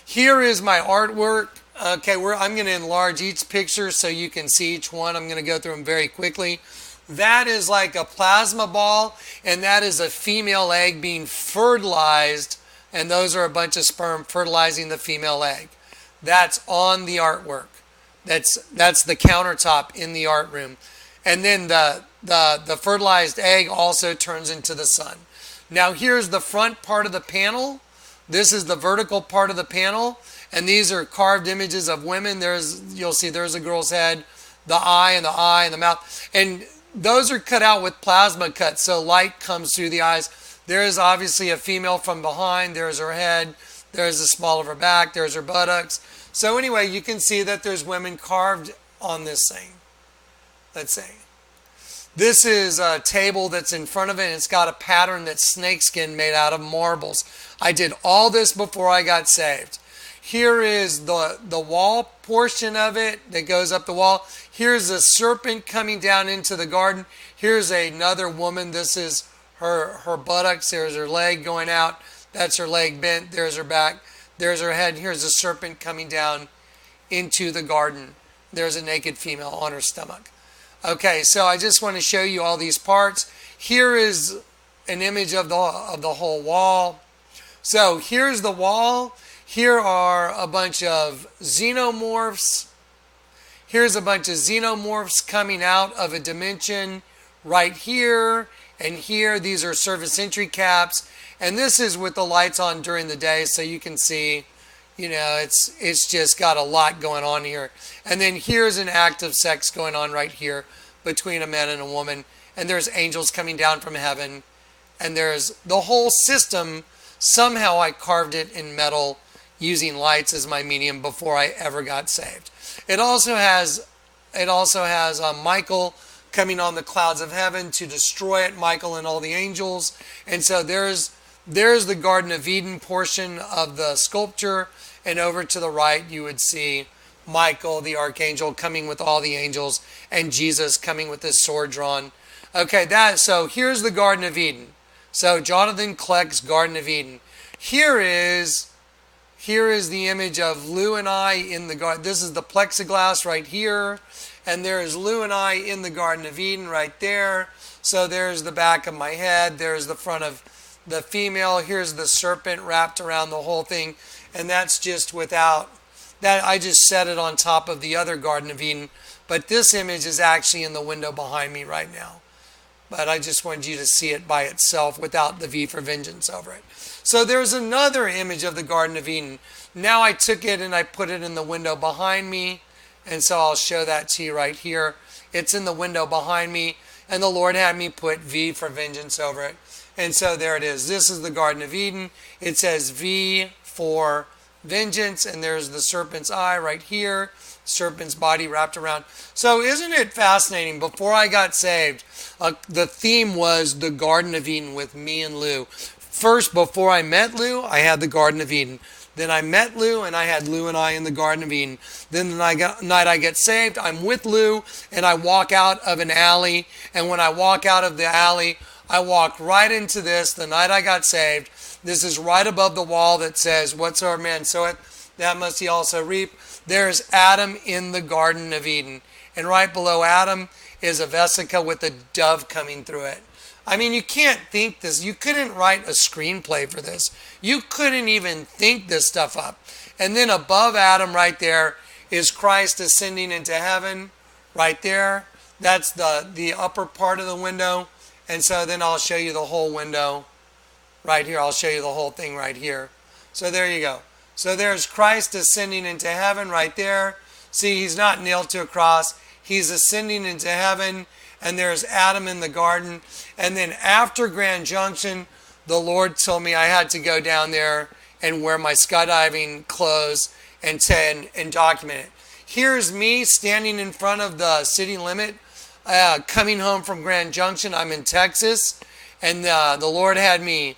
Here is my artwork. Okay, I'm going to enlarge each picture so you can see each one. I'm going to go through them very quickly. That is like a plasma ball, and that is a female egg being fertilized, and those are a bunch of sperm fertilizing the female egg. That's on the artwork. That's the countertop in the art room. And then the fertilized egg also turns into the sun. Now here's the front part of the panel. This is the vertical part of the panel. And these are carved images of women. You'll see there's a girl's head, the eye and the mouth. And those are cut out with plasma cuts, so light comes through the eyes. There is obviously a female from behind. There's her head. There's the small of her back. There's her buttocks. So anyway, you can see that there's women carved on this thing. Let's see. This is a table that's in front of it, and it's got a pattern that's snakeskin made out of marbles. I did all this before I got saved. Here is the wall portion of it that goes up the wall. Here's a serpent coming down into the garden. Here's another woman. This is her buttocks. There's her leg going out. That's her leg bent. There's her back. There's her head. Here's a serpent coming down into the garden. There's a naked female on her stomach. Okay, so I just want to show you all these parts. Here is an image of the whole wall. So here's the wall. Here are a bunch of xenomorphs. Here's a bunch of xenomorphs coming out of a dimension right here and here. These are surface entry caps. And this is with the lights on during the day, so you can see, it's just got a lot going on here. And then here's an act of sex going on right here between a man and a woman. And there's angels coming down from heaven. And there's the whole system. Somehow I carved it in metal using lights as my medium before I ever got saved. It also has Michael coming on the clouds of heaven to destroy it, Michael and all the angels. And so there's the Garden of Eden portion of the sculpture, and over to the right you would see Michael, the archangel, coming with all the angels, and Jesus coming with his sword drawn. Okay, so here's the Garden of Eden. So Jonathan Kleck's Garden of Eden. Here is the image of Lou and I in the garden. This is the plexiglass right here. And there's Lou and I in the Garden of Eden right there. So there's the back of my head. There's the front of the female. Here's the serpent wrapped around the whole thing. And that's just without that. I just set it on top of the other Garden of Eden. But this image is actually in the window behind me right now. But I just wanted you to see it by itself without the V for vengeance over it. So there's another image of the Garden of Eden. Now I took it and I put it in the window behind me. And so I'll show that to you right here. It's in the window behind me. And the Lord had me put V for vengeance over it. And so there it is. This is the Garden of Eden. It says V for vengeance. And there's the serpent's eye right here. Serpent's body wrapped around. So isn't it fascinating? Before I got saved, the theme was the Garden of Eden with me and Lou. First, before I met Lou, I had the Garden of Eden. Then I met Lou, and I had Lou and I in the Garden of Eden. Then the night I get saved, I'm with Lou, and I walk out of an alley. And when I walk out of the alley, I walk right into this. The night I got saved, this is right above the wall that says, "Whatsoever man soweth, that must he also reap." There's Adam in the Garden of Eden. And right below Adam is a vesica with a dove coming through it. I mean, you can't think this. You couldn't write a screenplay for this. You couldn't even think this stuff up. And then above Adam right there is Christ ascending into heaven right there. That's the upper part of the window. And so then I'll show you the whole window right here. I'll show you the whole thing right here. So there you go. So there's Christ ascending into heaven right there. See, he's not nailed to a cross. He's ascending into heaven. And there's Adam in the garden. And then after Grand Junction, the Lord told me I had to go down there and wear my skydiving clothes and document it. Here's me standing in front of the city limit, coming home from Grand Junction. I'm in Texas. And the Lord had me,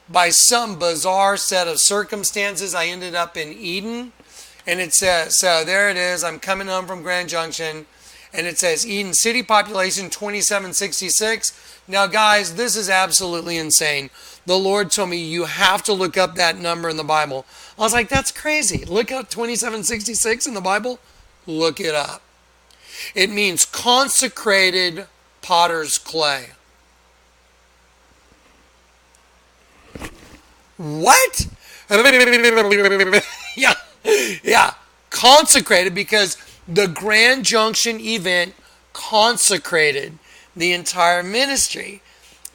by some bizarre set of circumstances, I ended up in Eden. And it says, so there it is. I'm coming home from Grand Junction. And it says Eden city population 2766. Now, guys, this is absolutely insane. The Lord told me you have to look up that number in the Bible. I was like, that's crazy. Look up 2766 in the Bible. Look it up. It means consecrated potter's clay. What? Yeah. Consecrated, because the Grand Junction event consecrated the entire ministry.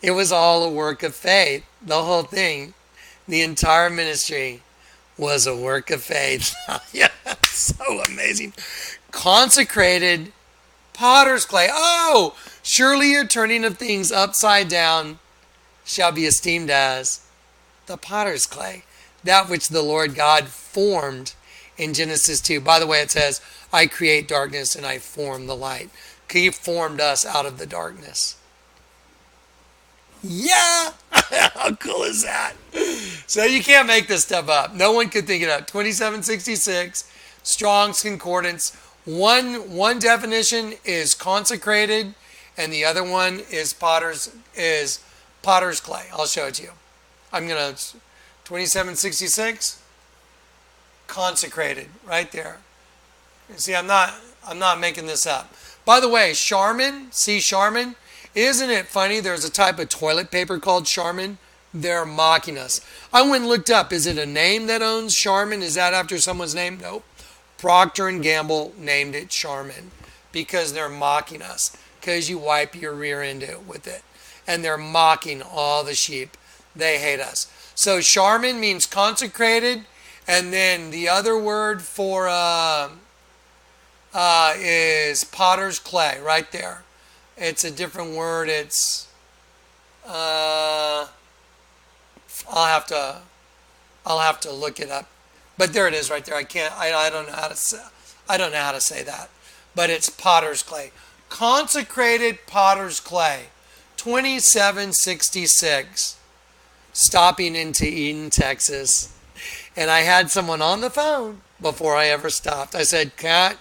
It was all a work of faith. The whole thing, the entire ministry was a work of faith. Yeah, so amazing. Consecrated potter's clay. Oh, surely your turning of things upside down shall be esteemed as the potter's clay, that which the Lord God formed in Genesis 2. By the way, it says, I create darkness and I form the light. He formed us out of the darkness. Yeah! How cool is that? So you can't make this stuff up. No one could think it up. 2766, Strong's Concordance. One definition is consecrated, and the other one is potter's clay. I'll show it to you. I'm going to 2766, consecrated, right there. See, I'm not making this up. By the way, Charmin, isn't it funny? There's a type of toilet paper called Charmin. They're mocking us. I went and looked up. Is it a name that owns Charmin? Is that after someone's name? Nope. Procter & Gamble named it Charmin because they're mocking us, because you wipe your rear end with it. And they're mocking all the sheep. They hate us. So Charmin means consecrated, and then the other word for is potter's clay, right there. It's a different word. It's I'll have to look it up. But there it is right there. I don't know how to say that. But it's potter's clay. Consecrated potter's clay. 2766. Stopping into Eden, Texas. And I had someone on the phone before I ever stopped. I said, Kat,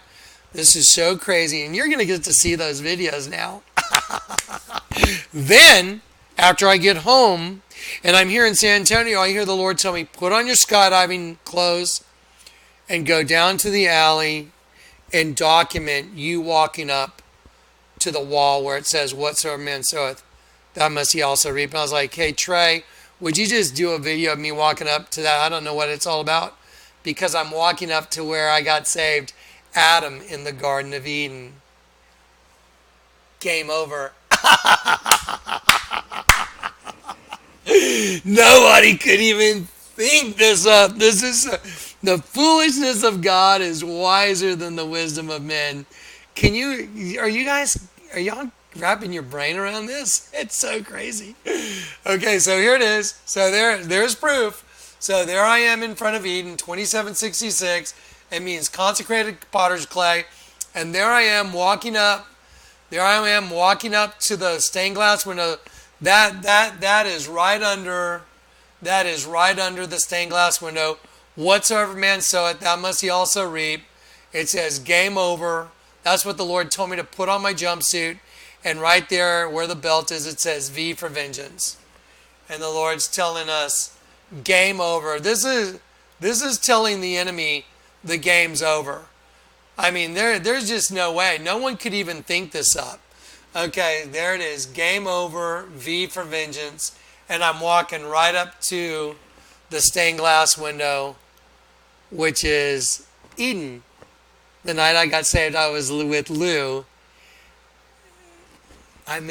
this is so crazy. And you're going to get to see those videos now. Then, after I get home, and I'm here in San Antonio, I hear the Lord tell me, put on your skydiving clothes and go down to the alley and document you walking up to the wall where it says, whatsoever man soweth, that must he also reap. And I was like, hey, Trey, would you just do a video of me walking up to that? I don't know what it's all about, because I'm walking up to where I got saved, Adam in the Garden of Eden. Game over. Nobody could even think this up. This is the foolishness of God is wiser than the wisdom of men. Are y'all wrapping your brain around this? It's so crazy. Okay, so here it is. So there's proof. So there I am in front of Eden, 2766. It means consecrated potter's clay. And there I am walking up. There I am walking up to the stained glass window. That is right under the stained glass window. Whatsoever man soweth, that must he also reap. It says game over. That's what the Lord told me to put on my jumpsuit. And right there where the belt is, it says V for vengeance. And the Lord's telling us game over. This is telling the enemy the game's over. I mean, there's just no way. No one could even think this up. Okay, there it is. Game over, V for vengeance. And I'm walking right up to the stained glass window, which is Eden. The night I got saved, I was with Lou. I'm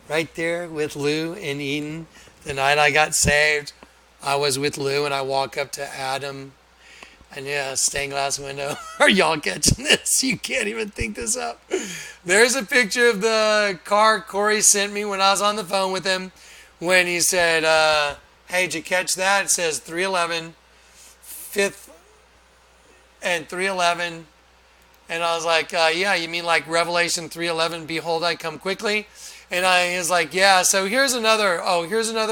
right there with Lou in Eden. The night I got saved, I was with Lou, and I walk up to Adam. And yeah, stained glass window. Are y'all catching this? You can't even think this up. There's a picture of the car Corey sent me when I was on the phone with him, when he said, hey, did you catch that? It says 311, 5th and 311. And I was like, yeah, you mean like Revelation 3:11, behold, I come quickly? And he was like, yeah, so here's another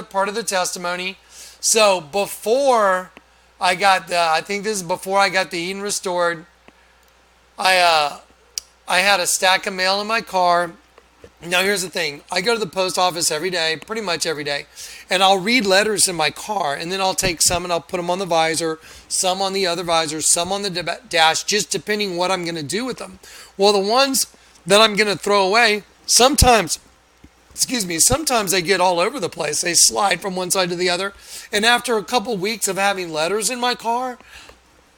part of the testimony. So before I got the, I think this is before I got the Eden Restored. I had a stack of mail in my car. Now here's the thing. I go to the post office every day, pretty much every day, and I'll read letters in my car, and then I'll take some and I'll put them on the visor, some on the other visor, some on the dash, just depending what I'm going to do with them. Well, the ones that I'm going to throw away, sometimes they get all over the place. They slide from one side to the other. And after a couple weeks of having letters in my car,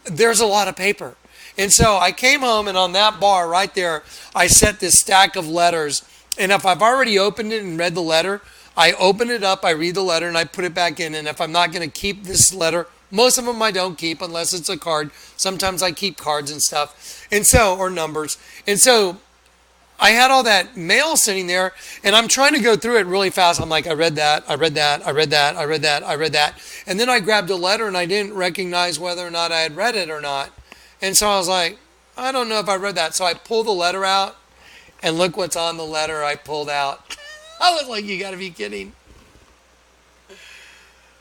there's a lot of paper. And so I came home, and on that bar right there, I set this stack of letters. And if I've already opened it and read the letter, I open it up, I read the letter, and I put it back in. And if I'm not going to keep this letter, most of them I don't keep unless it's a card. Sometimes I keep cards and stuff, and so, or numbers. And so I had all that mail sitting there, and I'm trying to go through it really fast. I'm like, I read that, I read that, I read that, I read that, I read that. And then I grabbed a letter, and I didn't recognize whether or not I had read it or not. And so I was like, I don't know if I read that. So I pulled the letter out, and look what's on the letter I pulled out. I was like, you got to be kidding.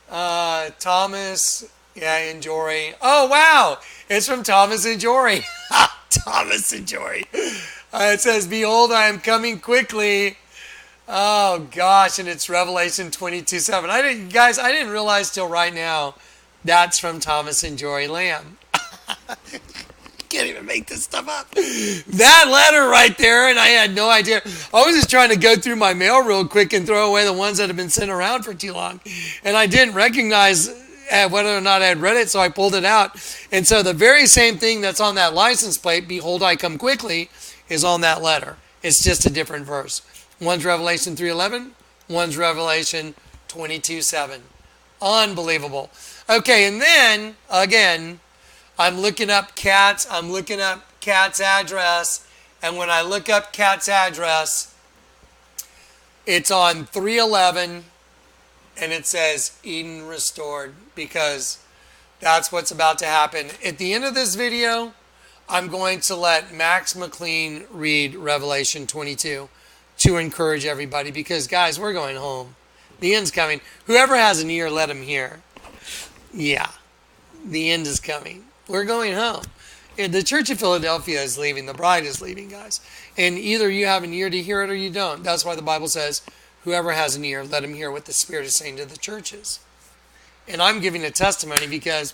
Thomas, and Jory. Oh, wow. It's from Thomas and Jory. Thomas and Jory. It says, behold, I am coming quickly. Oh, gosh. And it's Revelation 22:7. I didn't realize till right now that's from Thomas and Jory Lamb. Can't even make this stuff up. That letter right there, and I had no idea. I was just trying to go through my mail real quick and throw away the ones that have been sent around for too long. And I didn't recognize whether or not I had read it, so I pulled it out. And so the very same thing that's on that license plate, behold, I come quickly, is on that letter. It's just a different verse. One's Revelation 3:11, one's Revelation 22:7. Unbelievable. Okay, and then, again, I'm looking up Kat's address, and when I look up Kat's address, it's on 311, and it says Eden Restored, because that's what's about to happen. At the end of this video, I'm going to let Max McLean read Revelation 22 to encourage everybody, because, guys, we're going home. The end's coming. Whoever has an ear, let him hear. Yeah, the end is coming. We're going home. The Church of Philadelphia is leaving. The bride is leaving, guys. And either you have an ear to hear it or you don't. That's why the Bible says, whoever has an ear, let him hear what the Spirit is saying to the churches. And I'm giving a testimony because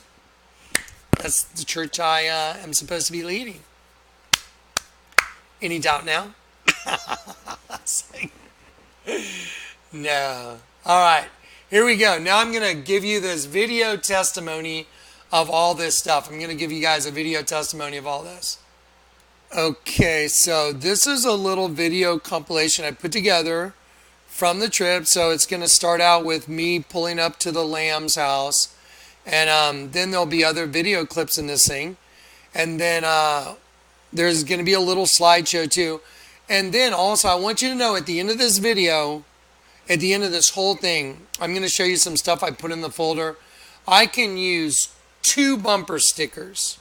that's the church I am supposed to be leading. Any doubt now? No. All right. Here we go. Now I'm going to give you this video testimony of all this stuff. I'm going to give you guys a video testimony of all this. Okay, so this is a little video compilation I put together from the trip. So it's going to start out with me pulling up to the Lamb's house. And then there'll be other video clips in this thing. And then there's going to be a little slideshow too. And then also I want you to know at the end of this video, at the end of this whole thing, I'm going to show you some stuff I put in the folder. I can use 2 bumper stickers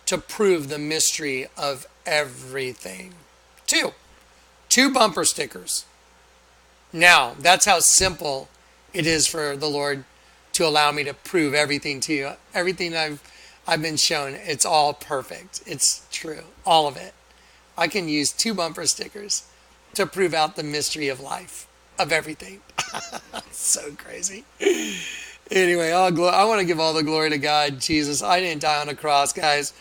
to prove the mystery of everything. 2 bumper stickers. Now, that's how simple it is for the Lord to allow me to prove everything to you. Everything I've been shown, it's all perfect. It's true. All of it. I can use 2 bumper stickers to prove out the mystery of life, of everything. So crazy. Anyway, I want to give all the glory to God, Jesus. I didn't die on a cross, guys.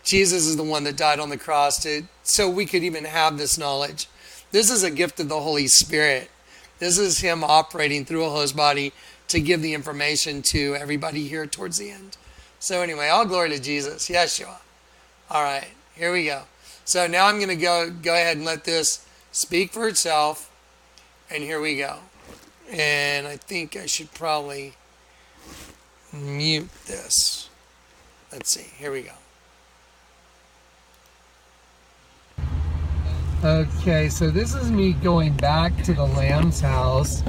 Jesus is the one that died on the cross so we could even have this knowledge. This is a gift of the Holy Spirit. This is Him operating through a host body to give the information to everybody here towards the end. So anyway, all glory to Jesus. Yeshua. All right, here we go. So now I'm going to go ahead and let this speak for itself. And here we go. And I think I should probably mute this. Let's see. Here we go. Okay, so this is me going back to the Lamb's house.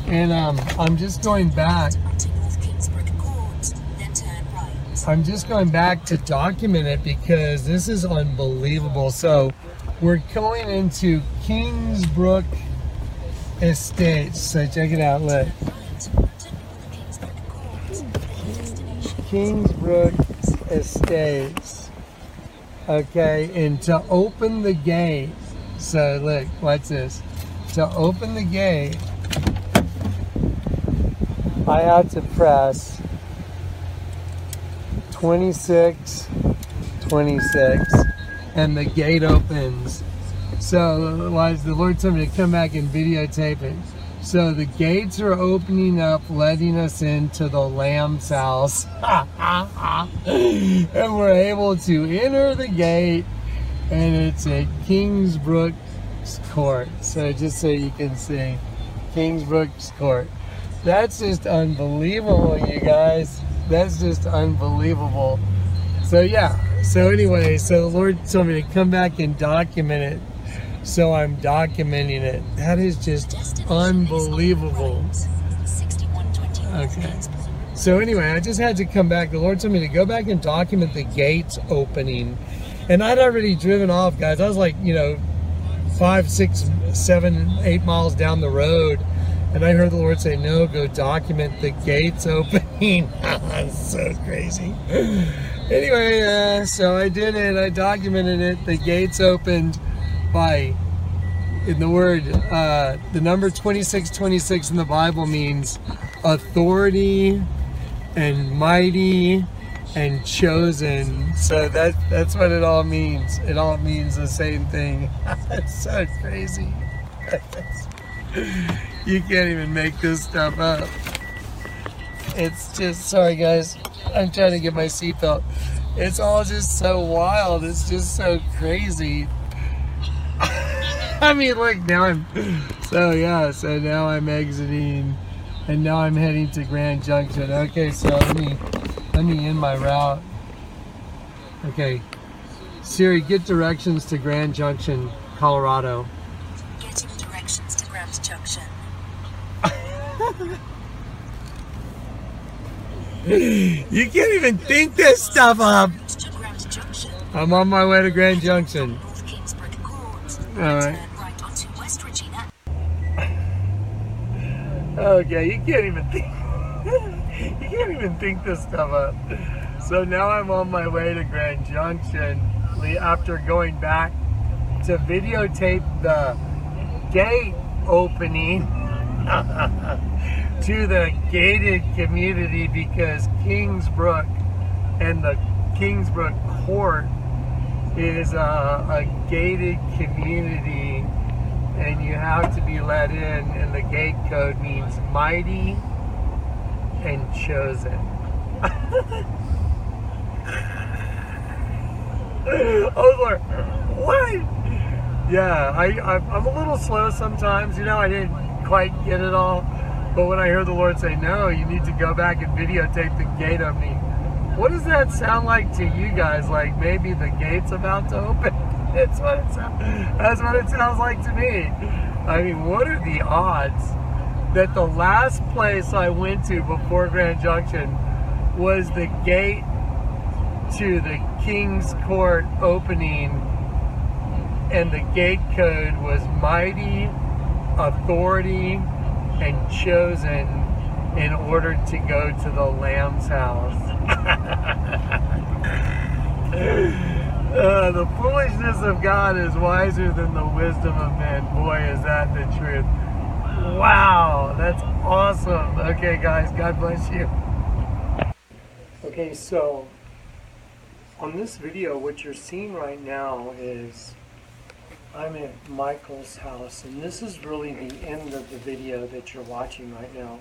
And I'm just going back. I'm just going back to document it because this is unbelievable. So we're going into Kingsbrook Estates. So check it out. Look. Kingsbrook Estates. Okay, and to open the gate, so look, watch this. To open the gate, I had to press 26, 26, and the gate opens. So the Lord told me to come back and videotape it. So the gates are opening up, letting us into the Lamb's house. And we're able to enter the gate, and it's at Kingsbrook's Court. So just so you can see, Kingsbrook's Court. That's just unbelievable, you guys. That's just unbelievable. So yeah, so anyway, so the Lord told me to come back and document it. So I'm documenting it. That is just unbelievable. Okay. So anyway, I just had to come back. The Lord told me to go back and document the gates opening. And I'd already driven off, guys. I was like, 5, 6, 7, 8 miles down the road. And I heard the Lord say, no, go document the gates opening. That's so crazy. Anyway, so I did it. I documented it. The gates opened by, in the word, the number 2626 in the Bible means authority and mighty and chosen. So that's what it all means. It all means the same thing. It's so crazy. You can't even make this stuff up. It's just, sorry guys, I'm trying to get my seatbelt. It's all just so wild. It's just so crazy. I mean, look, now so now I'm exiting, and now I'm heading to Grand Junction. Okay, so let me end my route. Okay, Siri, get directions to Grand Junction, Colorado. Getting directions to Grand Junction. You can't even think this stuff up. I'm on my way to Grand Junction. All right. Okay, you can't even think. You can't even think this stuff up. So now I'm on my way to Grand Junction after going back to videotape the gate opening to the gated community, because Kingsbrook and the Kingsbrook Court is a gated community, and you have to be let in, and the gate code means mighty and chosen. I was like, what? Yeah, I'm a little slow sometimes, I didn't quite get it all, but when I heard the Lord say, no, you need to go back and videotape the gate opening. What does that sound like to you guys? Like maybe the gate's about to open? That's what it sounds like to me. I mean, what are the odds that the last place I went to before Grand Junction was the gate to the King's Court opening, and the gate code was mighty, authority, and chosen in order to go to the Lamb's house. The foolishness of God is wiser than the wisdom of men. Boy, is that the truth. Wow, that's awesome. Okay, guys, God bless you. Okay, so on this video, what you're seeing right now is I'm at Michael's house, and this is really the end of the video that you're watching right now.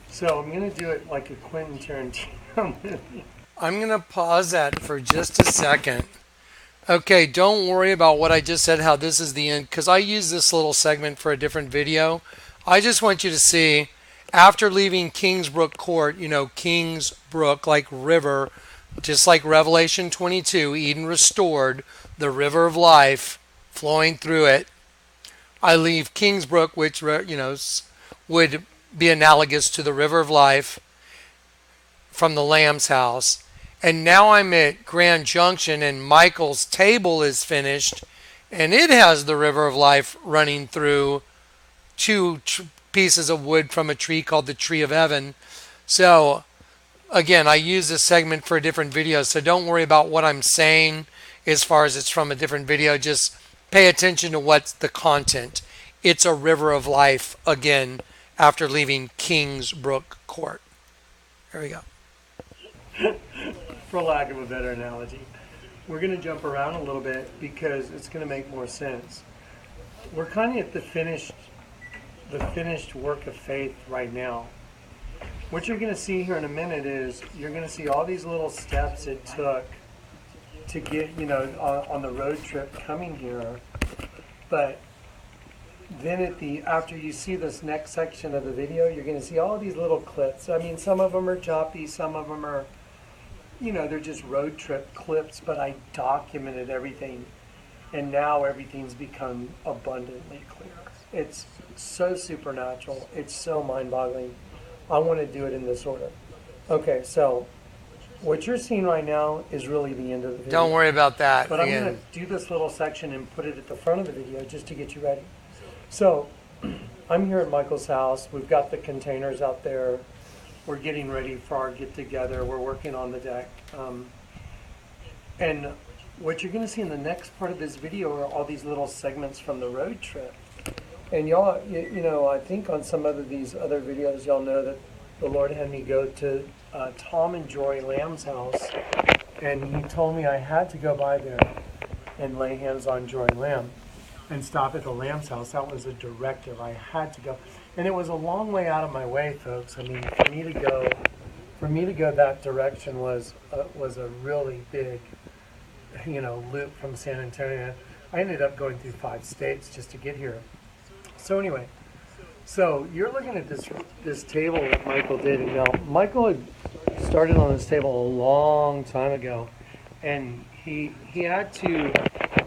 So I'm going to do it like a Quentin Tarantino movie. I'm going to pause that for just a second. Okay, don't worry about what I just said, how this is the end, because I use this little segment for a different video. I just want you to see, after leaving Kingsbrook Court, Kingsbrook, like river, just like Revelation 22, Eden restored, the river of life flowing through it. I leave Kingsbrook, which, would be analogous to the river of life from the Lamb's house. And now I'm at Grand Junction, and Michael's table is finished, and it has the river of life running through two pieces of wood from a tree called the Tree of Heaven. So again, I use this segment for a different video, so don't worry about what I'm saying as far as it's from a different video. Just pay attention to what's the content. It's a river of life, again, after leaving Kingsbrook Court. There we go. For lack of a better analogy. We're going to jump around a little bit because it's going to make more sense. We're kind of at the finished work of faith right now. What you're going to see here in a minute is you're going to see all these little steps it took to get, on the road trip coming here. But then after you see this next section of the video, you're going to see all these little clips. I mean, some of them are choppy, some of them are, they're just road trip clips, but I documented everything. And now everything's become abundantly clear. It's so supernatural. It's so mind-boggling. I want to do it in this order. Okay, so what you're seeing right now is really the end of the video. Don't worry about that. But I'm going to do this little section and put it at the front of the video just to get you ready. So I'm here at Michael's house. We've got the containers out there. We're getting ready for our get-together. We're working on the deck. And what you're going to see in the next part of this video are all these little segments from the road trip. And y'all, I think on some of these other videos, y'all know that the Lord had me go to Tom and Joy Lamb's house, and he told me I had to go by there and lay hands on Joy Lamb and stop at the Lamb's house. That was a directive. I had to go. And it was a long way out of my way, folks. I mean, for me to go that direction was a really big, loop from San Antonio. I ended up going through 5 states just to get here. So anyway, so you're looking at this table that Michael did, and now Michael had started on this table a long time ago, and he had to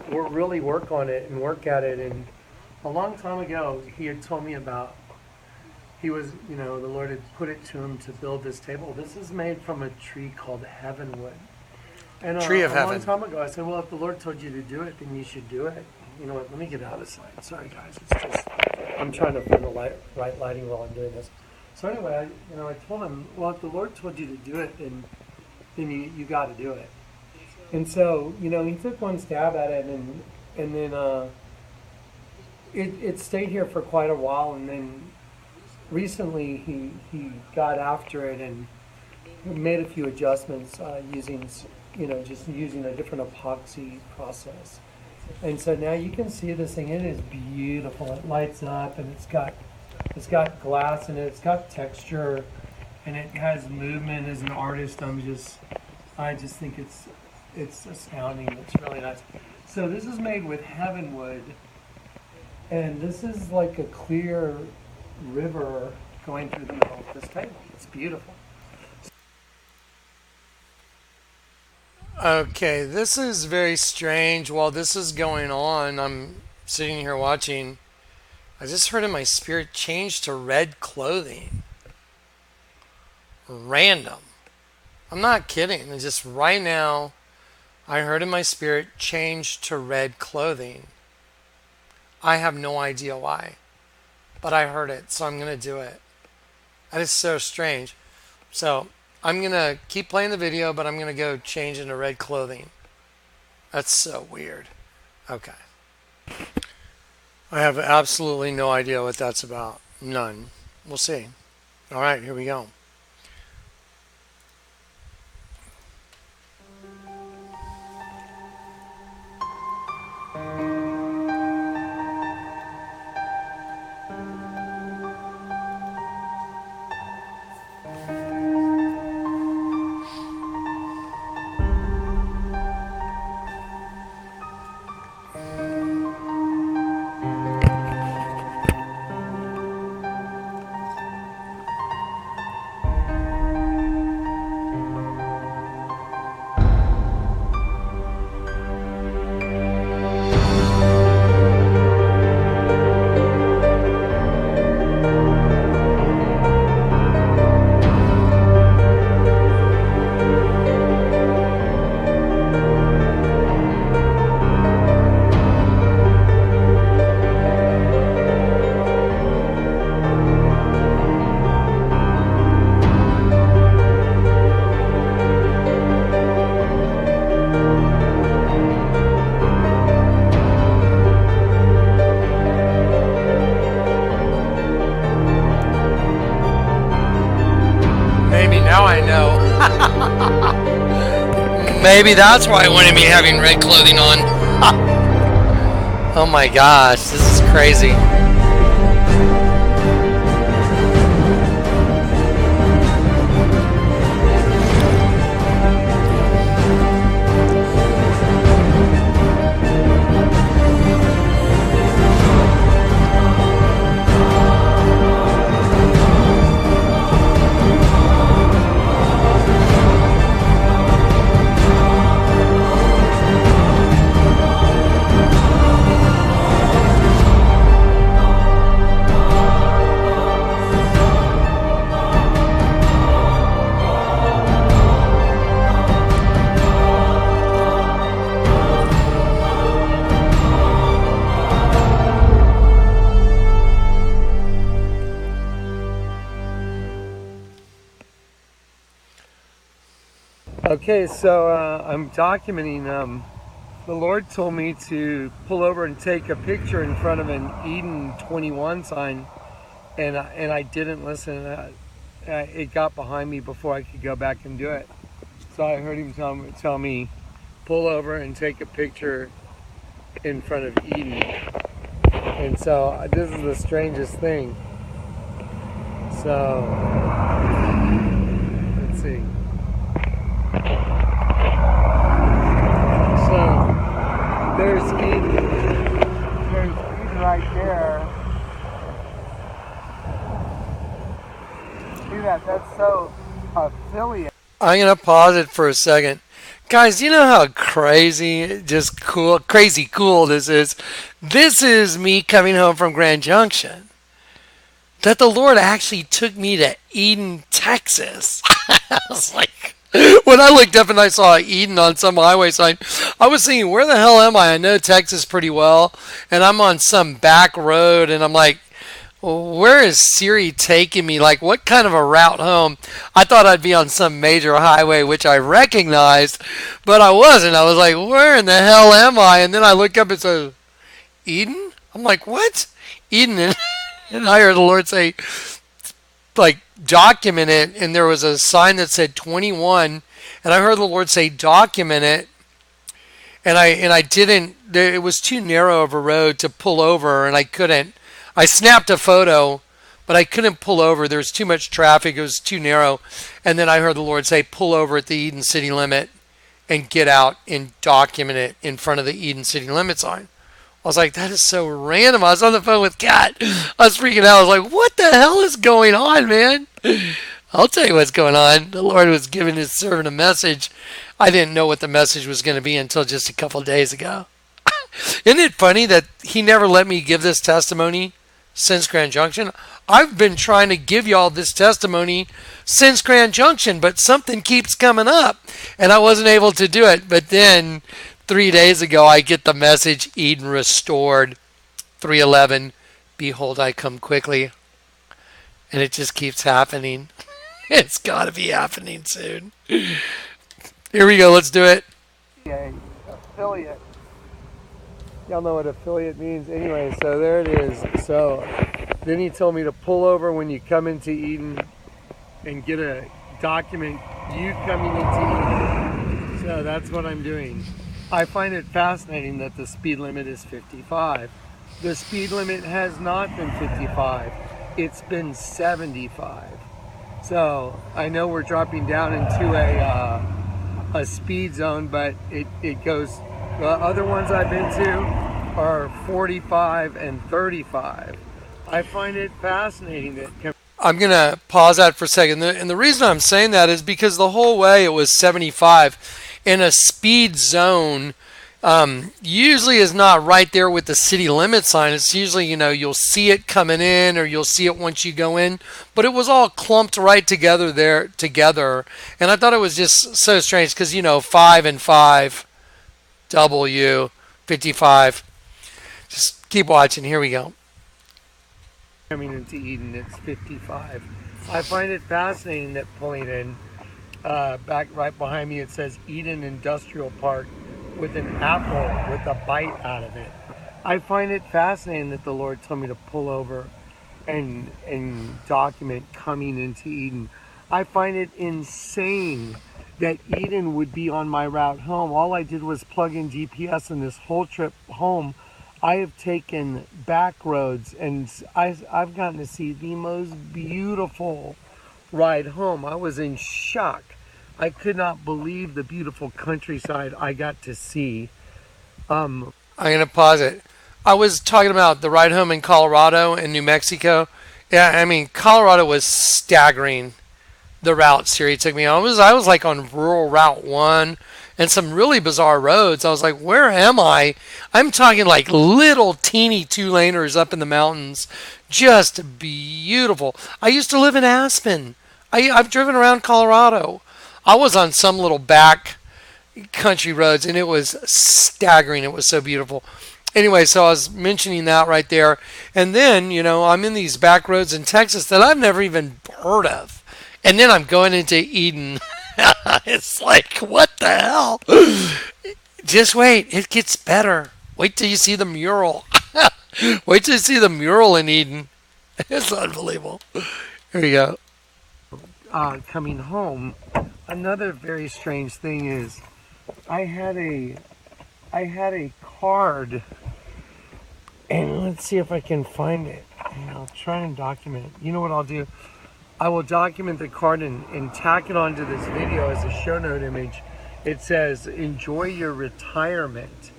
really work on it and work at it. And a long time ago, he had told me about the Lord had put it to him to build this table. This is made from a tree called heavenwood. And Tree of heaven. A long time ago, I said, well, if the Lord told you to do it, then you should do it. You know what? Let me get out of sight. Sorry, guys. It's just I'm trying to find the right lighting while I'm doing this. So anyway, I told him, well, if the Lord told you to do it, then you got to do it. And so, he took one stab at it, and then it stayed here for quite a while, and then recently he got after it and made a few adjustments using a different epoxy process. And so now you can see this thing. It is beautiful. It lights up, and it's got glass in it. It's got texture, and it has movement. As an artist, I just think it's astounding. It's really nice. So this is made with heavenwood, and this is like a clear river going through the middle of this table. It's beautiful. Okay, this is very strange. While this is going on, I'm sitting here watching. I just heard in my spirit change to red clothing. Random. I'm not kidding. It's just right now, I heard in my spirit change to red clothing. I have no idea why, but I heard it, so I'm going to do it. That is so strange. So I'm going to keep playing the video, but I'm going to go change into red clothing. That's so weird. Okay. I have absolutely no idea what that's about. None. We'll see. All right, here we go. maybe that's why I wanted me having red clothing on. Oh my gosh, this is crazy. Okay, so I'm documenting. The Lord told me to pull over and take a picture in front of an Eden 21 sign, and I didn't listen. It got behind me before I could go back and do it. So I heard him tell me, pull over and take a picture in front of Eden. And so this is the strangest thing. So let's see. So there's Eden. There's Eden right there. See that? That's so affiliate. I'm going to pause it for a second. Guys, you know how crazy cool this is? This is me coming home from Grand Junction. That the Lord actually took me to Eden, Texas. I was like, when I looked up and I saw Eden on some highway sign, I was thinking, where the hell am I? I know Texas pretty well, and I'm on some back road, and I'm like, where is Siri taking me? Like, what kind of a route home? I thought I'd be on some major highway, which I recognized, but I wasn't. I was like, where in the hell am I? And then I look up and says, Eden? I'm like, what? Eden? And I heard the Lord say, like, document it. And there was a sign that said 21. And I heard the Lord say, document it. And I didn't, it was too narrow of a road to pull over, and I couldn't. I snapped a photo, but I couldn't pull over. There was too much traffic. It was too narrow. And then I heard the Lord say, pull over at the Eden city limit and get out and document it in front of the Eden city limit sign. I was like, that is so random. I was on the phone with Kat. I was freaking out. I was like, what the hell is going on, man? I'll tell you what's going on. The Lord was giving his servant a message. I didn't know what the message was going to be until just a couple of days ago. Isn't it funny that he never let me give this testimony since Grand Junction? I've been trying to give y'all this testimony since Grand Junction, but something keeps coming up, and I wasn't able to do it. But then 3 days ago, I get the message, Eden restored, 3:11, behold, I come quickly. And it just keeps happening. It's got to be happening soon. Here we go. Let's do it. Affiliate. Y'all know what affiliate means. Anyway, so there it is. So then he told me to pull over when you come into Eden and get a document you coming into Eden. So that's what I'm doing. I find it fascinating that the speed limit is 55. The speed limit has not been 55. It's been 75. So I know we're dropping down into a speed zone, but it goes, the other ones I've been to are 45 and 35. I find it fascinating that... I'm going to pause that for a second. And the reason I'm saying that is because the whole way it was 75 in a speed zone. Usually is not right there with the city limit sign. It's usually, you'll see it coming in or you'll see it once you go in. But it was all clumped right together there. And I thought it was just so strange because, 5 and 5, W, 55. Just keep watching. Here we go. Coming into Eden, it's 55. I find it fascinating that pulling in, back right behind me, it says Eden Industrial Park, with an apple with a bite out of it. I find it fascinating that the Lord told me to pull over and document coming into Eden. I find it insane that Eden would be on my route home. All I did was plug in GPS, and this whole trip home, I have taken back roads, and I've gotten to see the most beautiful ride home. I was in shock. I could not believe the beautiful countryside I got to see. I'm going to pause it. I was talking about the ride home in Colorado and New Mexico. Yeah, I mean, Colorado was staggering. The route Siri took me on. I was like on rural Route 1 and some really bizarre roads. I was like, where am I? I'm talking like little teeny two-laners up in the mountains. Just beautiful. I used to live in Aspen. I've driven around Colorado. I was on some little back country roads, and it was staggering. It was so beautiful. Anyway, so I was mentioning that right there. And then, I'm in these back roads in Texas that I've never even heard of. And then I'm going into Eden. It's like, what the hell? Just wait. It gets better. Wait till you see the mural. Wait till you see the mural in Eden. It's unbelievable. Here we go. Coming home, another very strange thing is I had a card, and let's see if I can find it. And I'll try and document it. You know what I'll do? I will document the card and tack it onto this video as a show note image. It says, enjoy your retirement.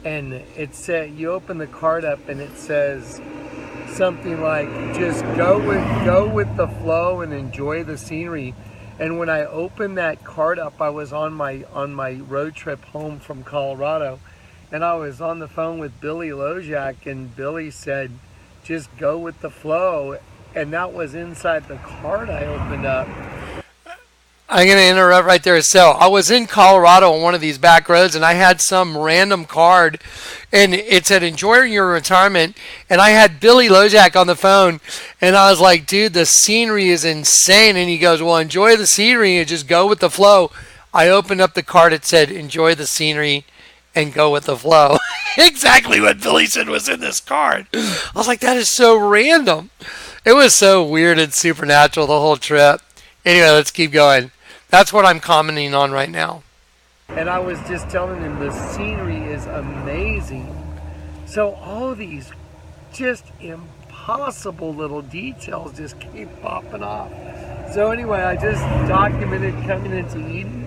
And it said, you open the card up and it says something like, just go with the flow and enjoy the scenery. And when I opened that card up, I was on my road trip home from Colorado, and I was on the phone with Billy Lojak, and Billy said, just go with the flow. And that was inside the card I opened up. I'm going to interrupt right there. So I was in Colorado on one of these back roads, and I had some random card, and it said, enjoy your retirement. And I had Billy Lojak on the phone, and I was like, dude, the scenery is insane. And he goes, well, enjoy the scenery and just go with the flow. I opened up the card. It said, enjoy the scenery and go with the flow. Exactly what Billy said was in this card. I was like, that is so random. It was so weird and supernatural, the whole trip. Anyway, let's keep going. That's what I'm commenting on right now. And I was just telling him the scenery is amazing. So all these just impossible little details just keep popping off. So anyway, I just documented coming into Eden.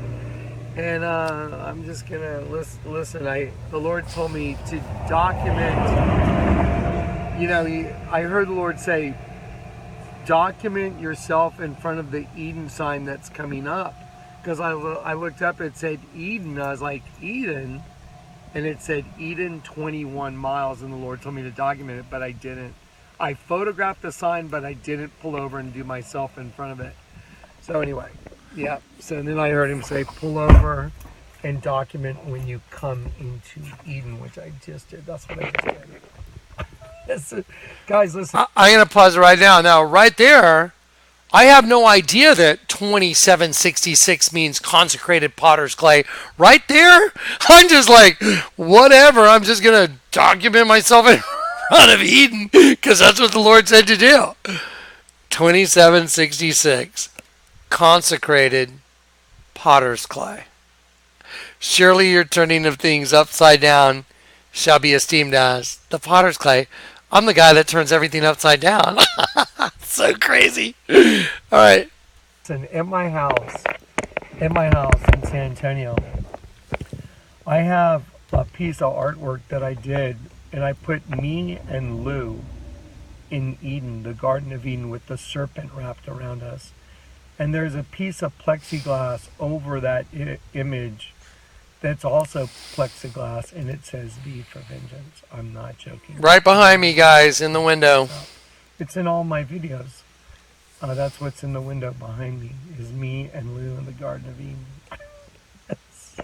And I'm just going to listen. The Lord told me to document. I heard the Lord say, document yourself in front of the Eden sign that's coming up. Because I looked up, it said Eden. I was like, Eden? And it said Eden 21 miles. And the Lord told me to document it, but I didn't. I photographed the sign, but I didn't pull over and do myself in front of it. So anyway, yeah. So then I heard him say, pull over and document when you come into Eden, which I just did. That's what I just did. Guys, listen. I'm going to pause it right now. Now, right there, I have no idea that 2766 means consecrated potter's clay. Right there, I'm just like, whatever. I'm just going to document myself in front of Eden because that's what the Lord said to do. 2766, consecrated potter's clay. Surely your turning of things upside down shall be esteemed as the potter's clay. I'm the guy that turns everything upside down. So crazy. All right. Listen, at my house in San Antonio, I have a piece of artwork that I did, and I put me and Lou in Eden, the Garden of Eden, with the serpent wrapped around us. And there's a piece of plexiglass over that image that's also plexiglass, and it says V for vengeance. I'm not joking. Right behind me, guys, in the window. It's in all my videos. That's what's in the window behind me, is me and Lou in the Garden of Eden. It's so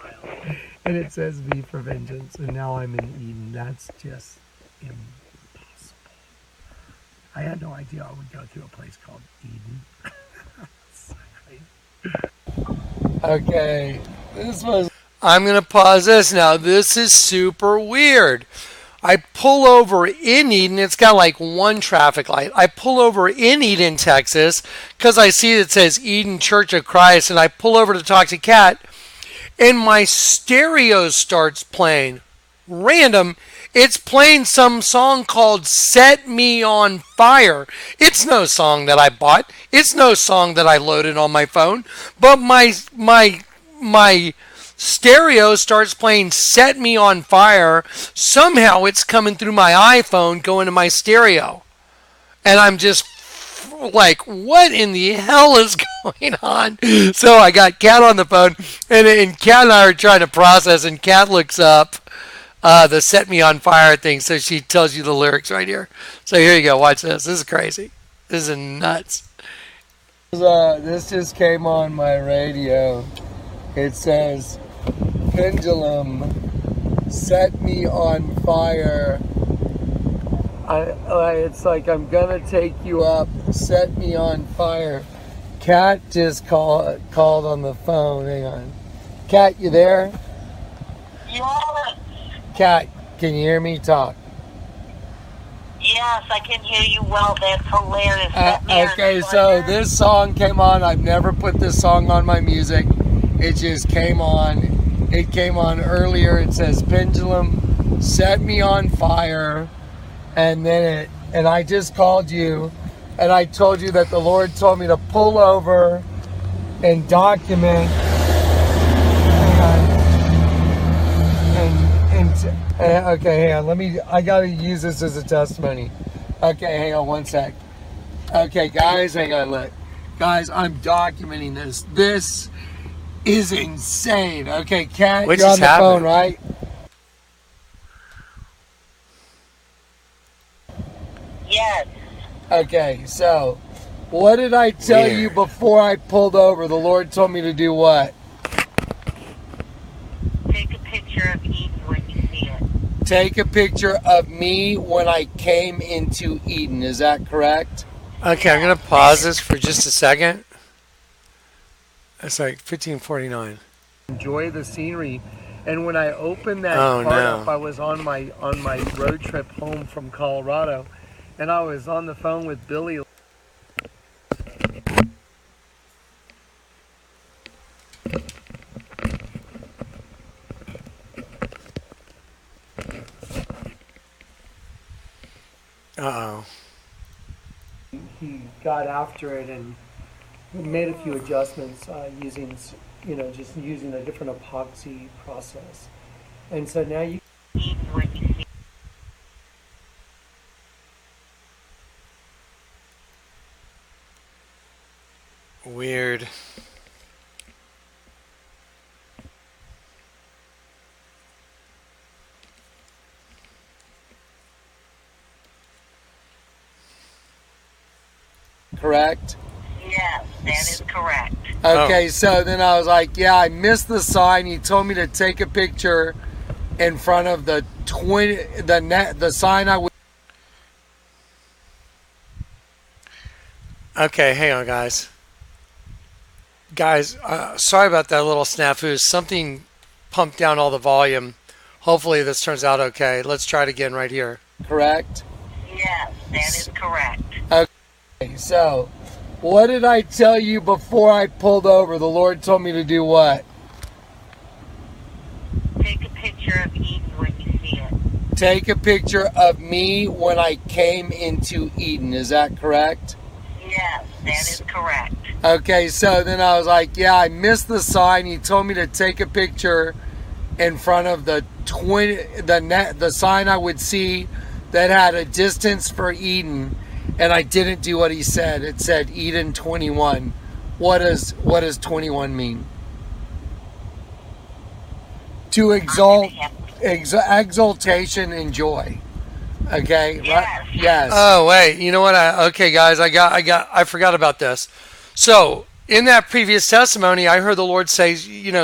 wild. And it says V for vengeance, and now I'm in Eden. That's just impossible. I had no idea I would go to a place called Eden. So crazy. Okay. I'm going to pause this now. This is super weird. I pull over in Eden. It's got like one traffic light. I pull over in Eden, Texas, because I see it says Eden Church of Christ, and I pull over to talk to Kat, and my stereo starts playing. Random. It's playing some song called Set Me on Fire. It's no song that I bought. It's no song that I loaded on my phone. But my stereo starts playing Set Me on Fire. Somehow it's coming through my iPhone going to my stereo. And I'm just like, what in the hell is going on? So I got Kat on the phone, and Kat and I are trying to process, and Kat looks up the Set Me on Fire thing, so she tells you the lyrics right here. So here you go, watch this. This is crazy. This is nuts. This just came on my radio. It says, Pendulum, set me on fire. It's like, I'm gonna take you up, set me on fire. Kat just called on the phone. Hang on. Kat, you there? Yes. Kat, can you hear me talk? Yes, I can hear you well. That's hilarious. Okay, so this song came on. I've never put this song on my music. It just came on. It came on earlier. It says Pendulum, set me on fire. And then and I just called you, and I told you that the Lord told me to pull over and document. Okay, hang on. I gotta use this as a testimony. Okay, hang on one sec. Okay, guys, hang on. Look, guys, I'm documenting this. This is insane. Okay, Kat, you're on the phone, right? Yes. Okay, so what did I tell you before I pulled over? The Lord told me to do what? Take a picture of Eden when you see it. Take a picture of me when I came into Eden. Is that correct? Okay, I'm going to pause this for just a second. It's like 15:49. Enjoy the scenery. And when I opened that part up, I was on my road trip home from Colorado, and I was on the phone with Billy. Uh-oh. He got after it and made a few adjustments using, just using a different epoxy process. And so now you... Weird. Correct? Yes, that is correct. Okay, so then I was like, yeah, I missed the sign. He told me to take a picture in front of the sign I would... Okay, hang on, guys. Guys, sorry about that little snafu. Something pumped down all the volume. Hopefully this turns out okay. Let's try it again right here. Correct? Yes, that is correct. Okay, so what did I tell you before I pulled over? The Lord told me to do what? Take a picture of Eden when you see it. Take a picture of me when I came into Eden. Is that correct? Yes, that is correct. Okay, so then I was like, yeah, I missed the sign. He told me to take a picture in front of the sign I would see that had a distance for Eden, and I didn't do what he said. It said Eden 21. What does 21 mean? To exaltation and joy. Okay. Yes. Yes. Oh wait, you know what? Okay, guys, I forgot about this. So in that previous testimony, I heard the Lord say,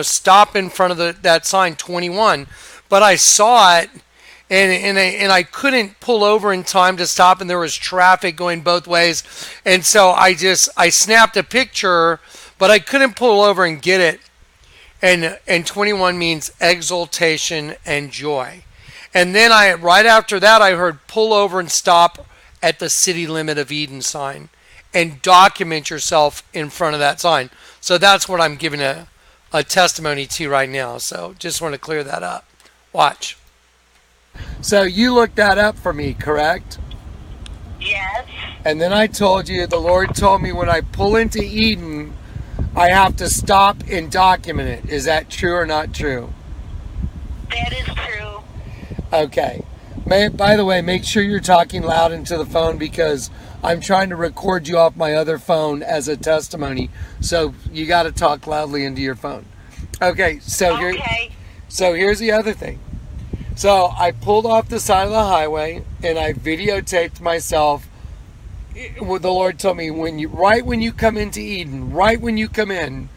stop in front of that sign 21, but I saw it, and I couldn't pull over in time to stop, and there was traffic going both ways, and so I snapped a picture, but I couldn't pull over and get it, and 21 means exaltation and joy. And then right after that, I heard pull over and stop at the city limit of Eden sign and document yourself in front of that sign. So that's what I'm giving a testimony to right now. So just want to clear that up. Watch. So you looked that up for me, correct? Yes. And then I told you, the Lord told me when I pull into Eden, I have to stop and document it. Is that true or not true? That is true. Okay. By the way, make sure you're talking loud into the phone because I'm trying to record you off my other phone as a testimony. So you got to talk loudly into your phone. Okay. So here's the other thing. So I pulled off the side of the highway and I videotaped myself. The Lord told me when you come into Eden, right when you come in,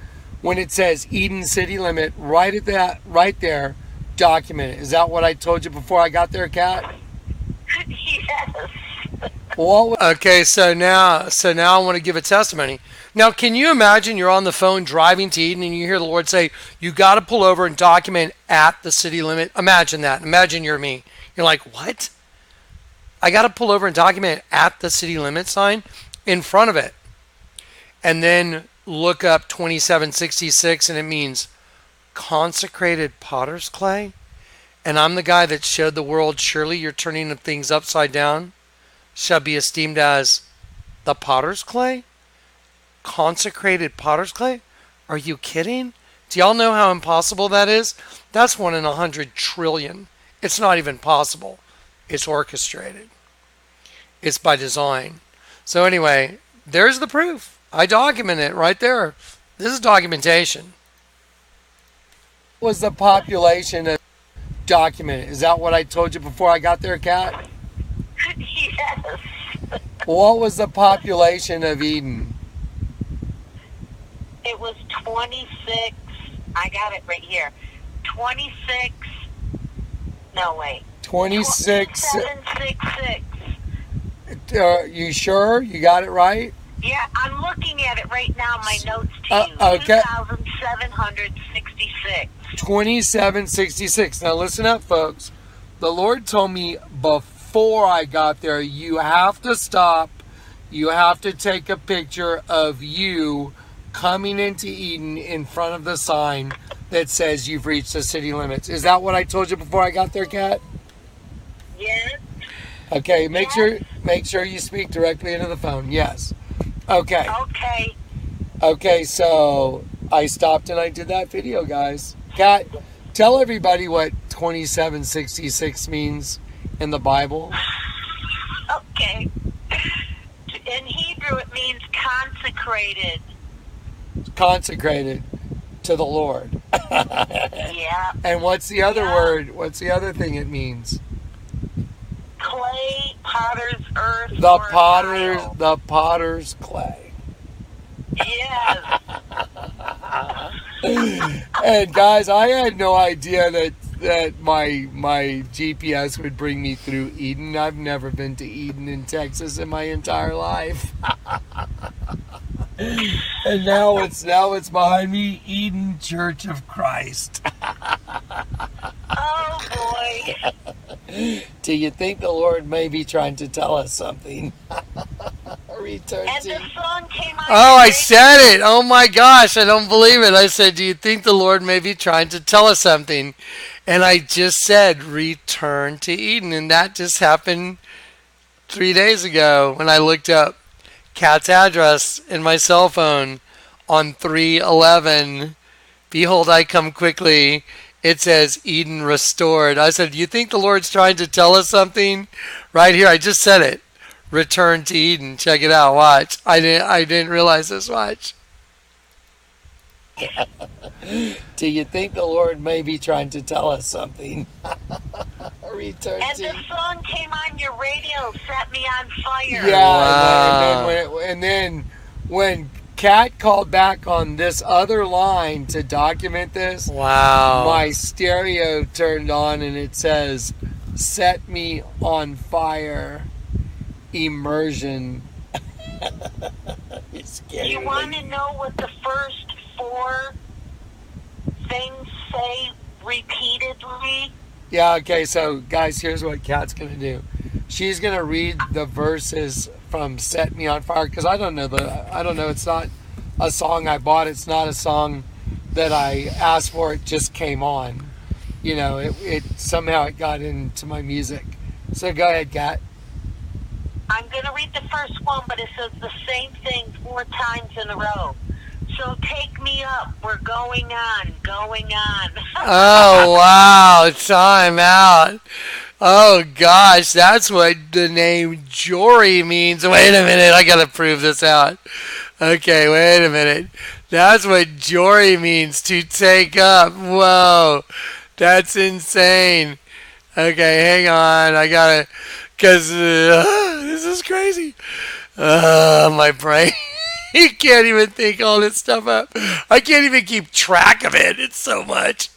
when it says Eden city limit, right there, document it. Is that what I told you before I got there, Kat? Yes. Okay, so now I want to give a testimony. Now, can you imagine you're on the phone driving to Eden and you hear the Lord say, you got to pull over and document at the city limit? Imagine that. Imagine you're me. You're like, what? I got to pull over and document at the city limit sign in front of it. And then look up 2766 and it means consecrated potter's clay. And I'm the guy that showed the world, surely you're turning things upside down, shall be esteemed as the potter's clay? Consecrated potter's clay? Are you kidding? Do y'all know how impossible that is? That's 1 in 100 trillion. It's not even possible. It's orchestrated. It's by design. So anyway, there's the proof. I document it right there. This is documentation. What was the population of documented? Is that what I told you before I got there, Kat? Yes. What was the population of Eden? It was 26. I got it right here. 26. No, wait. 26. 766. You sure? You got it right? Yeah, I'm looking at it right now. My notes to you. Okay. 2,766. 2766. Now listen up, folks. The Lord told me before I got there, you have to stop. You have to take a picture of you coming into Eden in front of the sign that says you've reached the city limits. Is that what I told you before I got there, Kat? Yes. Okay, make sure you speak directly into the phone. Yes. Okay. Okay. Okay, so I stopped and I did that video, guys. Kat, tell everybody what 2766 means in the Bible. Okay. In Hebrew, it means consecrated. Consecrated to the Lord. Yeah. And what's the other word? What's the other thing it means? Clay, potter's earth. The potter's clay. Yes. And guys, I had no idea that my GPS would bring me through Eden. I've never been to Eden in Texas in my entire life. And now it's behind me, Eden Church of Christ. Oh boy. Do you think the Lord may be trying to tell us something? Return And to... the song came on. Oh, I said it. Oh my gosh, I don't believe it. I said, do you think the Lord may be trying to tell us something? And I just said, return to Eden. And that just happened 3 days ago when I looked up Kat's address in my cell phone on 311. Behold, I come quickly. It says Eden restored. I said, do you think the Lord's trying to tell us something? Right here, I just said it. Return to Eden. Check it out. Watch. I didn't realize this. Watch. Do you think the Lord may be trying to tell us something? Return And to the song came on your radio, set me on fire. Yeah. Wow. And then when Kat called back on this other line to document this, Wow. my stereo turned on and it says, set me on fire. Immersion. You want to know what the first 4 things say repeatedly? Yeah, okay, so guys, here's what Kat's gonna do. She's gonna read the verses from "Set Me on Fire" because I don't know. It's not a song I bought. It's not a song that I asked for. It just came on. You know, it somehow it got into my music. So go ahead, Kat. I'm going to read the first one, but it says the same thing 4 times in a row. So take me up. We're going on, going on. Oh wow, time out. Oh gosh, that's what the name Jory means. Wait a minute, I gotta prove this out. Okay, wait a minute. That's what Jory means, to take up. Whoa, that's insane. Okay, hang on. I gotta, cause this is crazy. My brain. You can't even think all this stuff up. I can't even keep track of it. It's so much.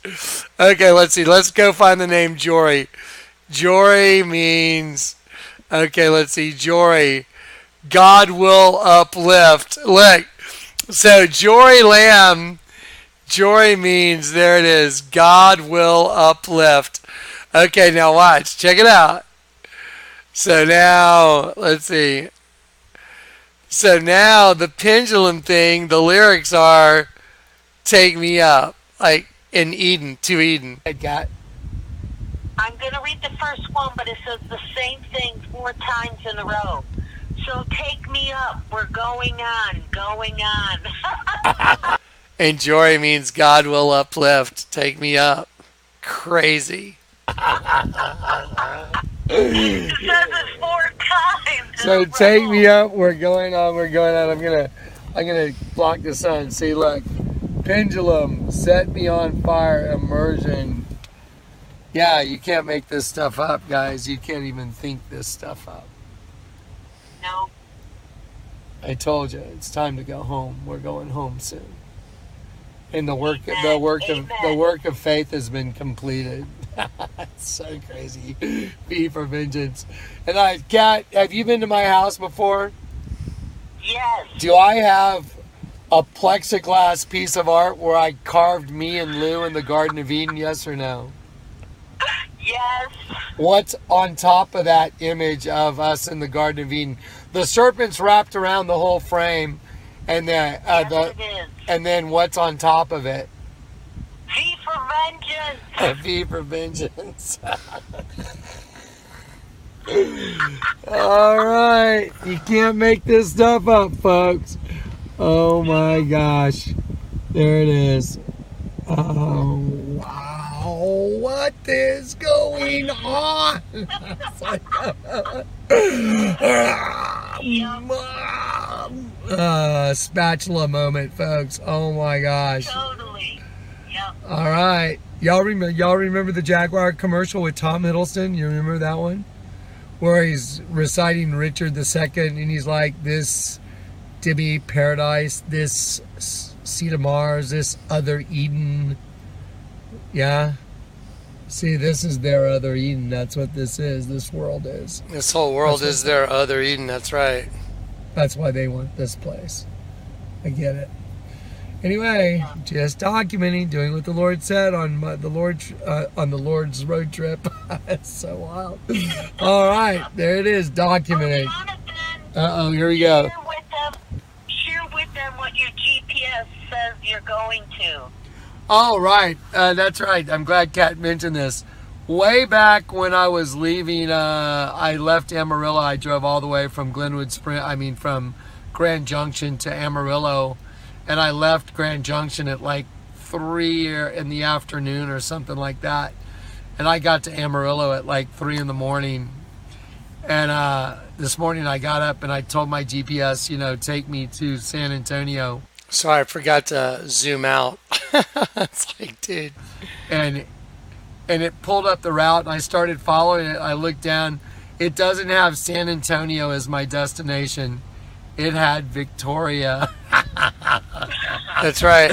Okay, let's see. Let's go find the name Jory. Jory means, okay, let's see. Jory, God will uplift. Look, so Jory Lamb, Jory means, there it is, God will uplift. Okay, now watch. Check it out. So now, let's see. So now the pendulum thing, the lyrics are take me up, like in Eden, to Eden. I got. I'm going to read the first one, but it says the same thing 4 times in a row. So take me up. We're going on, going on. And Jory means God will uplift, take me up. Crazy. It says it 4 times. So take me up, we're going on, we're going on. I'm gonna block the sun. See, look, pendulum, set me on fire, immersion. Yeah, you can't make this stuff up, guys. You can't even think this stuff up. No. I told you, it's time to go home. We're going home soon. And the work of faith has been completed. It's so crazy. V for vengeance. And Kat, have you been to my house before? Yes. Do I have a plexiglass piece of art where I carved me and Lou in the Garden of Eden? Yes or no? Yes. What's on top of that image of us in the Garden of Eden? The serpent's wrapped around the whole frame, and It is. and then what's on top of it? V for vengeance. V for vengeance. All right, you can't make this stuff up, folks. Oh my gosh, there it is. Oh wow, what is going on? Spatula moment, folks. Oh my gosh. Totally. Yep. All right, y'all remember the Jaguar commercial with Tom Hiddleston? You remember that one, where he's reciting Richard II, and he's like, "This to be paradise, this seat of Mars, this other Eden." Yeah. See, this is their other Eden. That's what this is. This world is. This whole world is their other Eden. That's right. That's why they want this place. I get it. Anyway, just documenting, doing what the Lord said on the Lord's road trip. It's so wild. All right, there it is, documenting. Uh-oh, here we go. Share with them what your GPS says you're going to. Oh, right. That's right. I'm glad Kat mentioned this. Way back when I was leaving, I left Amarillo. I drove all the way from from Grand Junction to Amarillo. And I left Grand Junction at like 3 in the afternoon or something like that. And I got to Amarillo at like 3 in the morning. And this morning I got up and I told my GPS, take me to San Antonio. Sorry, I forgot to zoom out. It's like, dude. And it pulled up the route and I started following it. I looked down. It doesn't have San Antonio as my destination. It had Victoria. That's right.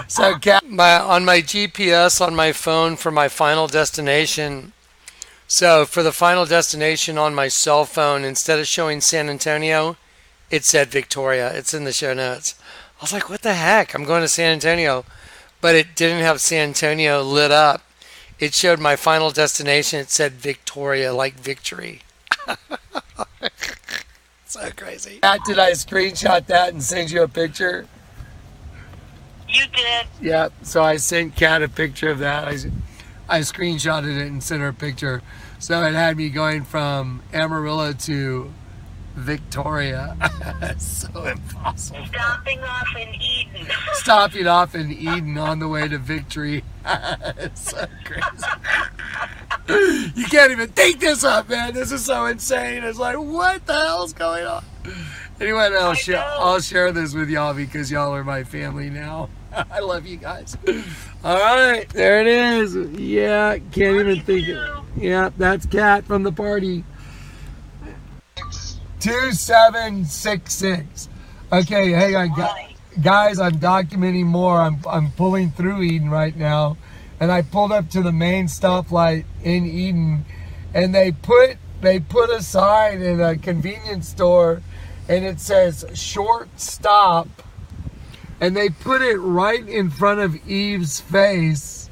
So on my GPS on my phone for my final destination. So for the final destination on my cell phone, instead of showing San Antonio, it said Victoria. It's in the show notes. I was like, what the heck? I'm going to San Antonio. But it didn't have San Antonio lit up. it showed my final destination. It said Victoria, like victory. So crazy. Did I screenshot that and send you a picture? You did. Yeah, so I sent Kat a picture of that. I screenshotted it and sent her a picture. So it had me going from Amarillo to Victoria. So impossible. Stopping off in Eden. Stopping off in Eden on the way to victory. It's so crazy. You can't even think this up, man. This is so insane. It's like, what the hell's going on? Anyway, I'll share this with y'all because y'all are my family now. I love you guys. All right, there it is. Yeah, can't even think it. Yeah, that's Kat from the party. 2766. Okay, hang on, guys. I'm documenting more. I'm pulling through Eden right now, and I pulled up to the main stoplight in Eden, and they put a sign in a convenience store, and it says short stop, and they put it right in front of Eve's face.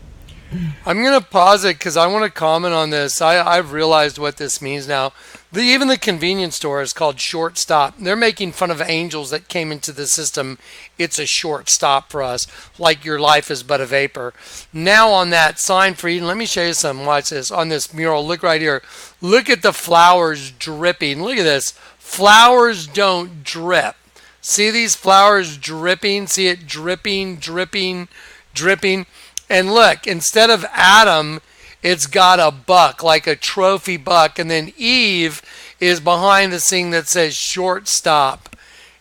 I'm going to pause it because I want to comment on this. I've realized what this means now. Even the convenience store is called Short Stop. They're making fun of angels that came into the system. It's a short stop for us, like your life is but a vapor. Now on that sign for Eden, let me show you something. Watch this. On this mural, look right here. Look at the flowers dripping. Look at this. Flowers don't drip. See these flowers dripping? See it dripping, dripping, dripping? And look, instead of Adam, it's got a buck, like a trophy buck. And then Eve is behind the thing that says short stop.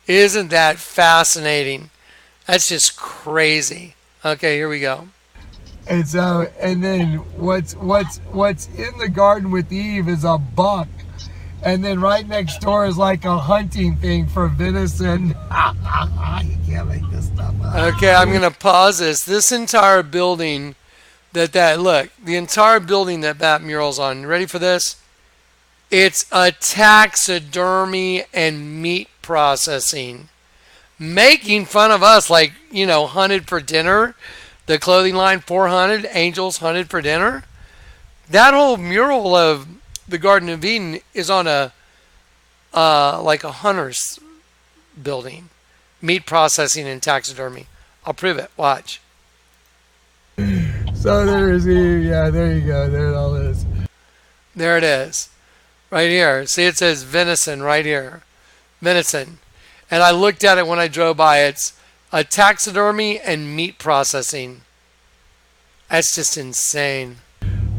Isn't that fascinating? That's just crazy. Okay, here we go. And so, and then what's in the garden with Eve is a buck. And then right next door is like a hunting thing for venison. You can't make this stuff up. Okay, I'm going to pause this. This entire building look, the entire building that mural's on. You ready for this? It's a taxidermy and meat processing. Making fun of us like, hunted for dinner. The clothing line 400, angels hunted for dinner. That whole mural of the Garden of Eden is on like a hunter's building. Meat processing and taxidermy. I'll prove it. Watch. So there's Eve. Yeah, there you go. There it all is. There it is. Right here. See, it says venison right here. Venison. And I looked at it when I drove by. It's a taxidermy and meat processing. That's just insane.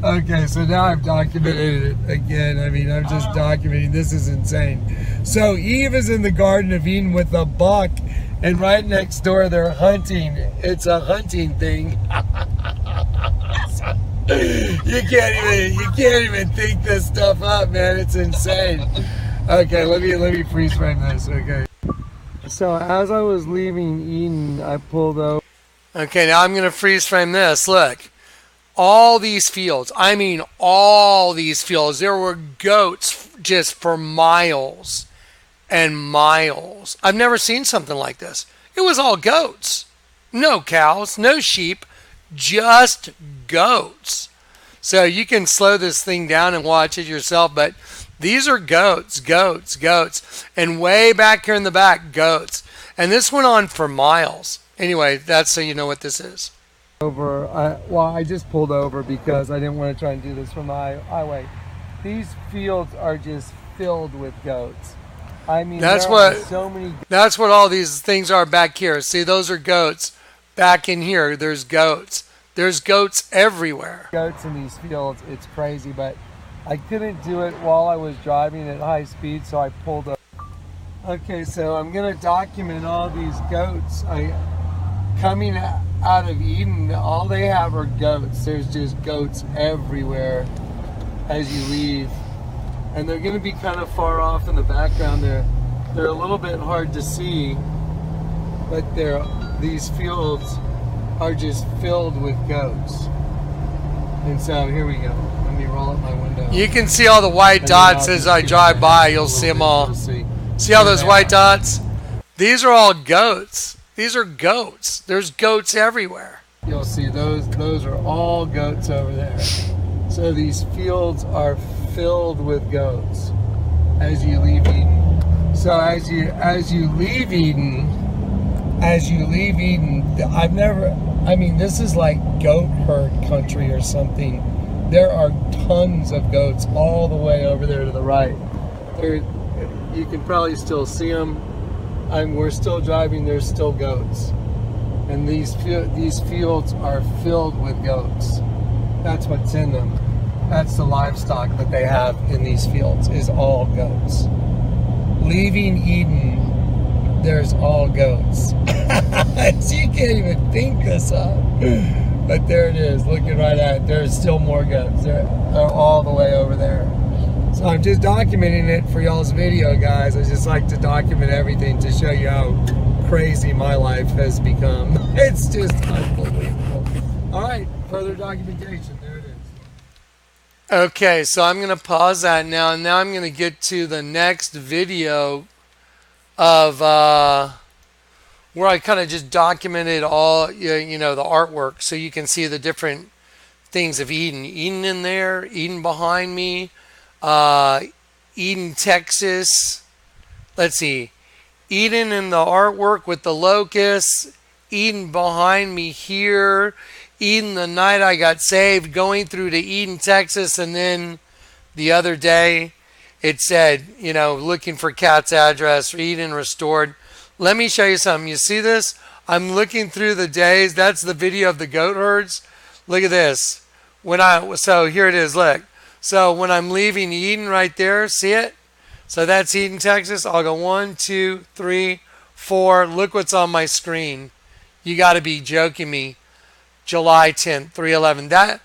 Okay, so now I've documented it again. I mean, I'm just documenting. This is insane. So Eve is in the Garden of Eden with a buck, and right next door they're hunting. It's a hunting thing. You can't even think this stuff up, man. It's insane. Okay, let me freeze frame this. Okay. So as I was leaving Eden, I pulled over. Okay, now I'm gonna freeze frame this. Look. All these fields, I mean all these fields, there were goats just for miles and miles. I've never seen something like this. It was all goats. No cows, no sheep, just goats. So you can slow this thing down and watch it yourself, but these are goats. And way back here in the back, goats. And this went on for miles. Anyway, that's so you know what this is. I just pulled over because I didn't want to try and do this from the highway. These fields are just filled with goats. I mean, that's what all these things are back here. See, those are goats. Back in here, there's goats. There's goats everywhere. Goats in these fields, it's crazy, but I couldn't do it while I was driving at high speed, so I pulled over. Okay, so I'm going to document all these goats. Coming out of Eden, all they have are goats. There's just goats everywhere as you leave. And they're going to be kind of far off in the background there. They're a little bit hard to see, but these fields are just filled with goats. And so here we go. Let me roll up my window. You can see all the white dots as I drive by. You'll see them all. See all those white dots? These are all goats. These are goats. There's goats everywhere. You'll see those are all goats over there. So these fields are filled with goats as you leave Eden. So as you leave Eden, this is like goat herd country or something. There are tons of goats all the way over there to the right. You can probably still see them. We're still driving. There's still goats, and these fields are filled with goats. That's what's in them. That's the livestock that they have in these fields, is all goats. Leaving Eden, there's all goats. You can't even think this up. But there it is, looking right at it. There's still more goats. They're all the way over there. So I'm just documenting it for y'all's video, guys. I just like to document everything to show you how crazy my life has become. It's just unbelievable. All right, further documentation. There it is. Okay, so I'm going to pause that now, and now I'm going to get to the next video of where I kind of just documented all, the artwork, so you can see the different things of Eden. Eden in there, Eden behind me, Eden, Texas. Let's see, Eden in the artwork with the locusts, Eden behind me here, Eden the night I got saved, going through to Eden, Texas, and then the other day it said, looking for Kat's address, Eden restored. Let me show you something. You see this? I'm looking through the days. That's the video of the goat herds. Look at this. So here it is, look. So when I'm leaving Eden right there, see it? So that's Eden, Texas. I'll go 1, 2, 3, 4. Look what's on my screen. You got to be joking me. July 10th, 3/11. That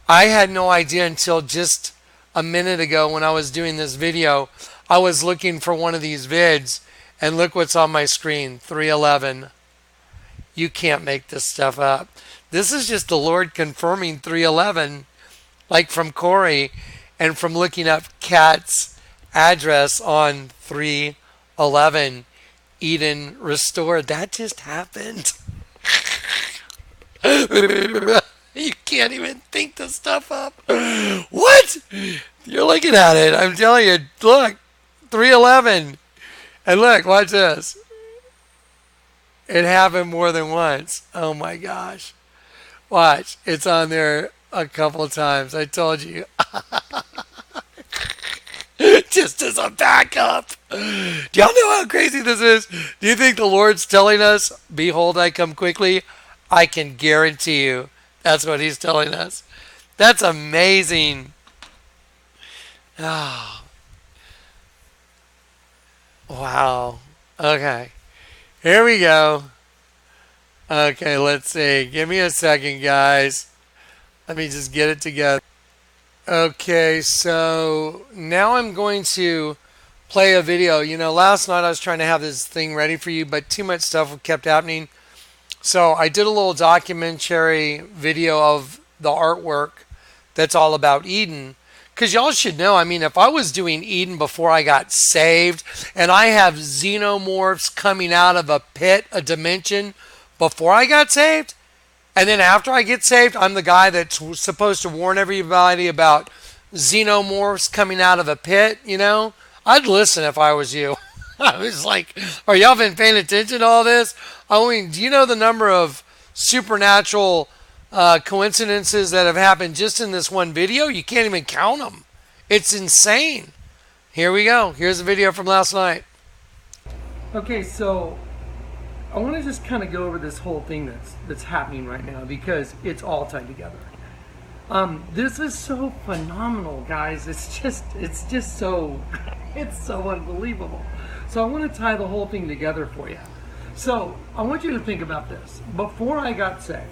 I had no idea until just a minute ago when I was doing this video. I was looking for one of these vids, and look what's on my screen, 3/11. You can't make this stuff up. This is just the Lord confirming 3/11, like from Corey, and from looking up Kat's address on 3/11, Eden restored. That just happened. You can't even think this stuff up. What? You're looking at it. I'm telling you, look, 3/11. And look, watch this. It happened more than once. Oh my gosh. Watch. It's on there a couple times. I told you. Just as a backup. Do y'all know how crazy this is? Do you think the Lord's telling us, behold, I come quickly? I can guarantee you that's what he's telling us. That's amazing. Oh. Wow. Okay. Here we go. Okay, let's see. Give me a second, guys. Let me just get it together. Okay, so now I'm going to play a video. Last night I was trying to have this thing ready for you, but too much stuff kept happening. So I did a little documentary video of the artwork that's all about Eden. Because y'all should know, if I was doing Eden before I got saved, and I have xenomorphs coming out of a pit, a dimension, before I got saved, and then after I get saved, I'm the guy that's supposed to warn everybody about xenomorphs coming out of a pit, I'd listen if I was you. I was like, are y'all been paying attention to all this? Do you know the number of supernatural coincidences that have happened just in this one video? You can't even count them. It's insane. Here we go. Here's a video from last night. Okay, so I want to just kind of go over this whole thing that's happening right now because it's all tied together. This is so phenomenal, guys. It's just so unbelievable. So I want to tie the whole thing together for you. So I want you to think about this. Before I got saved,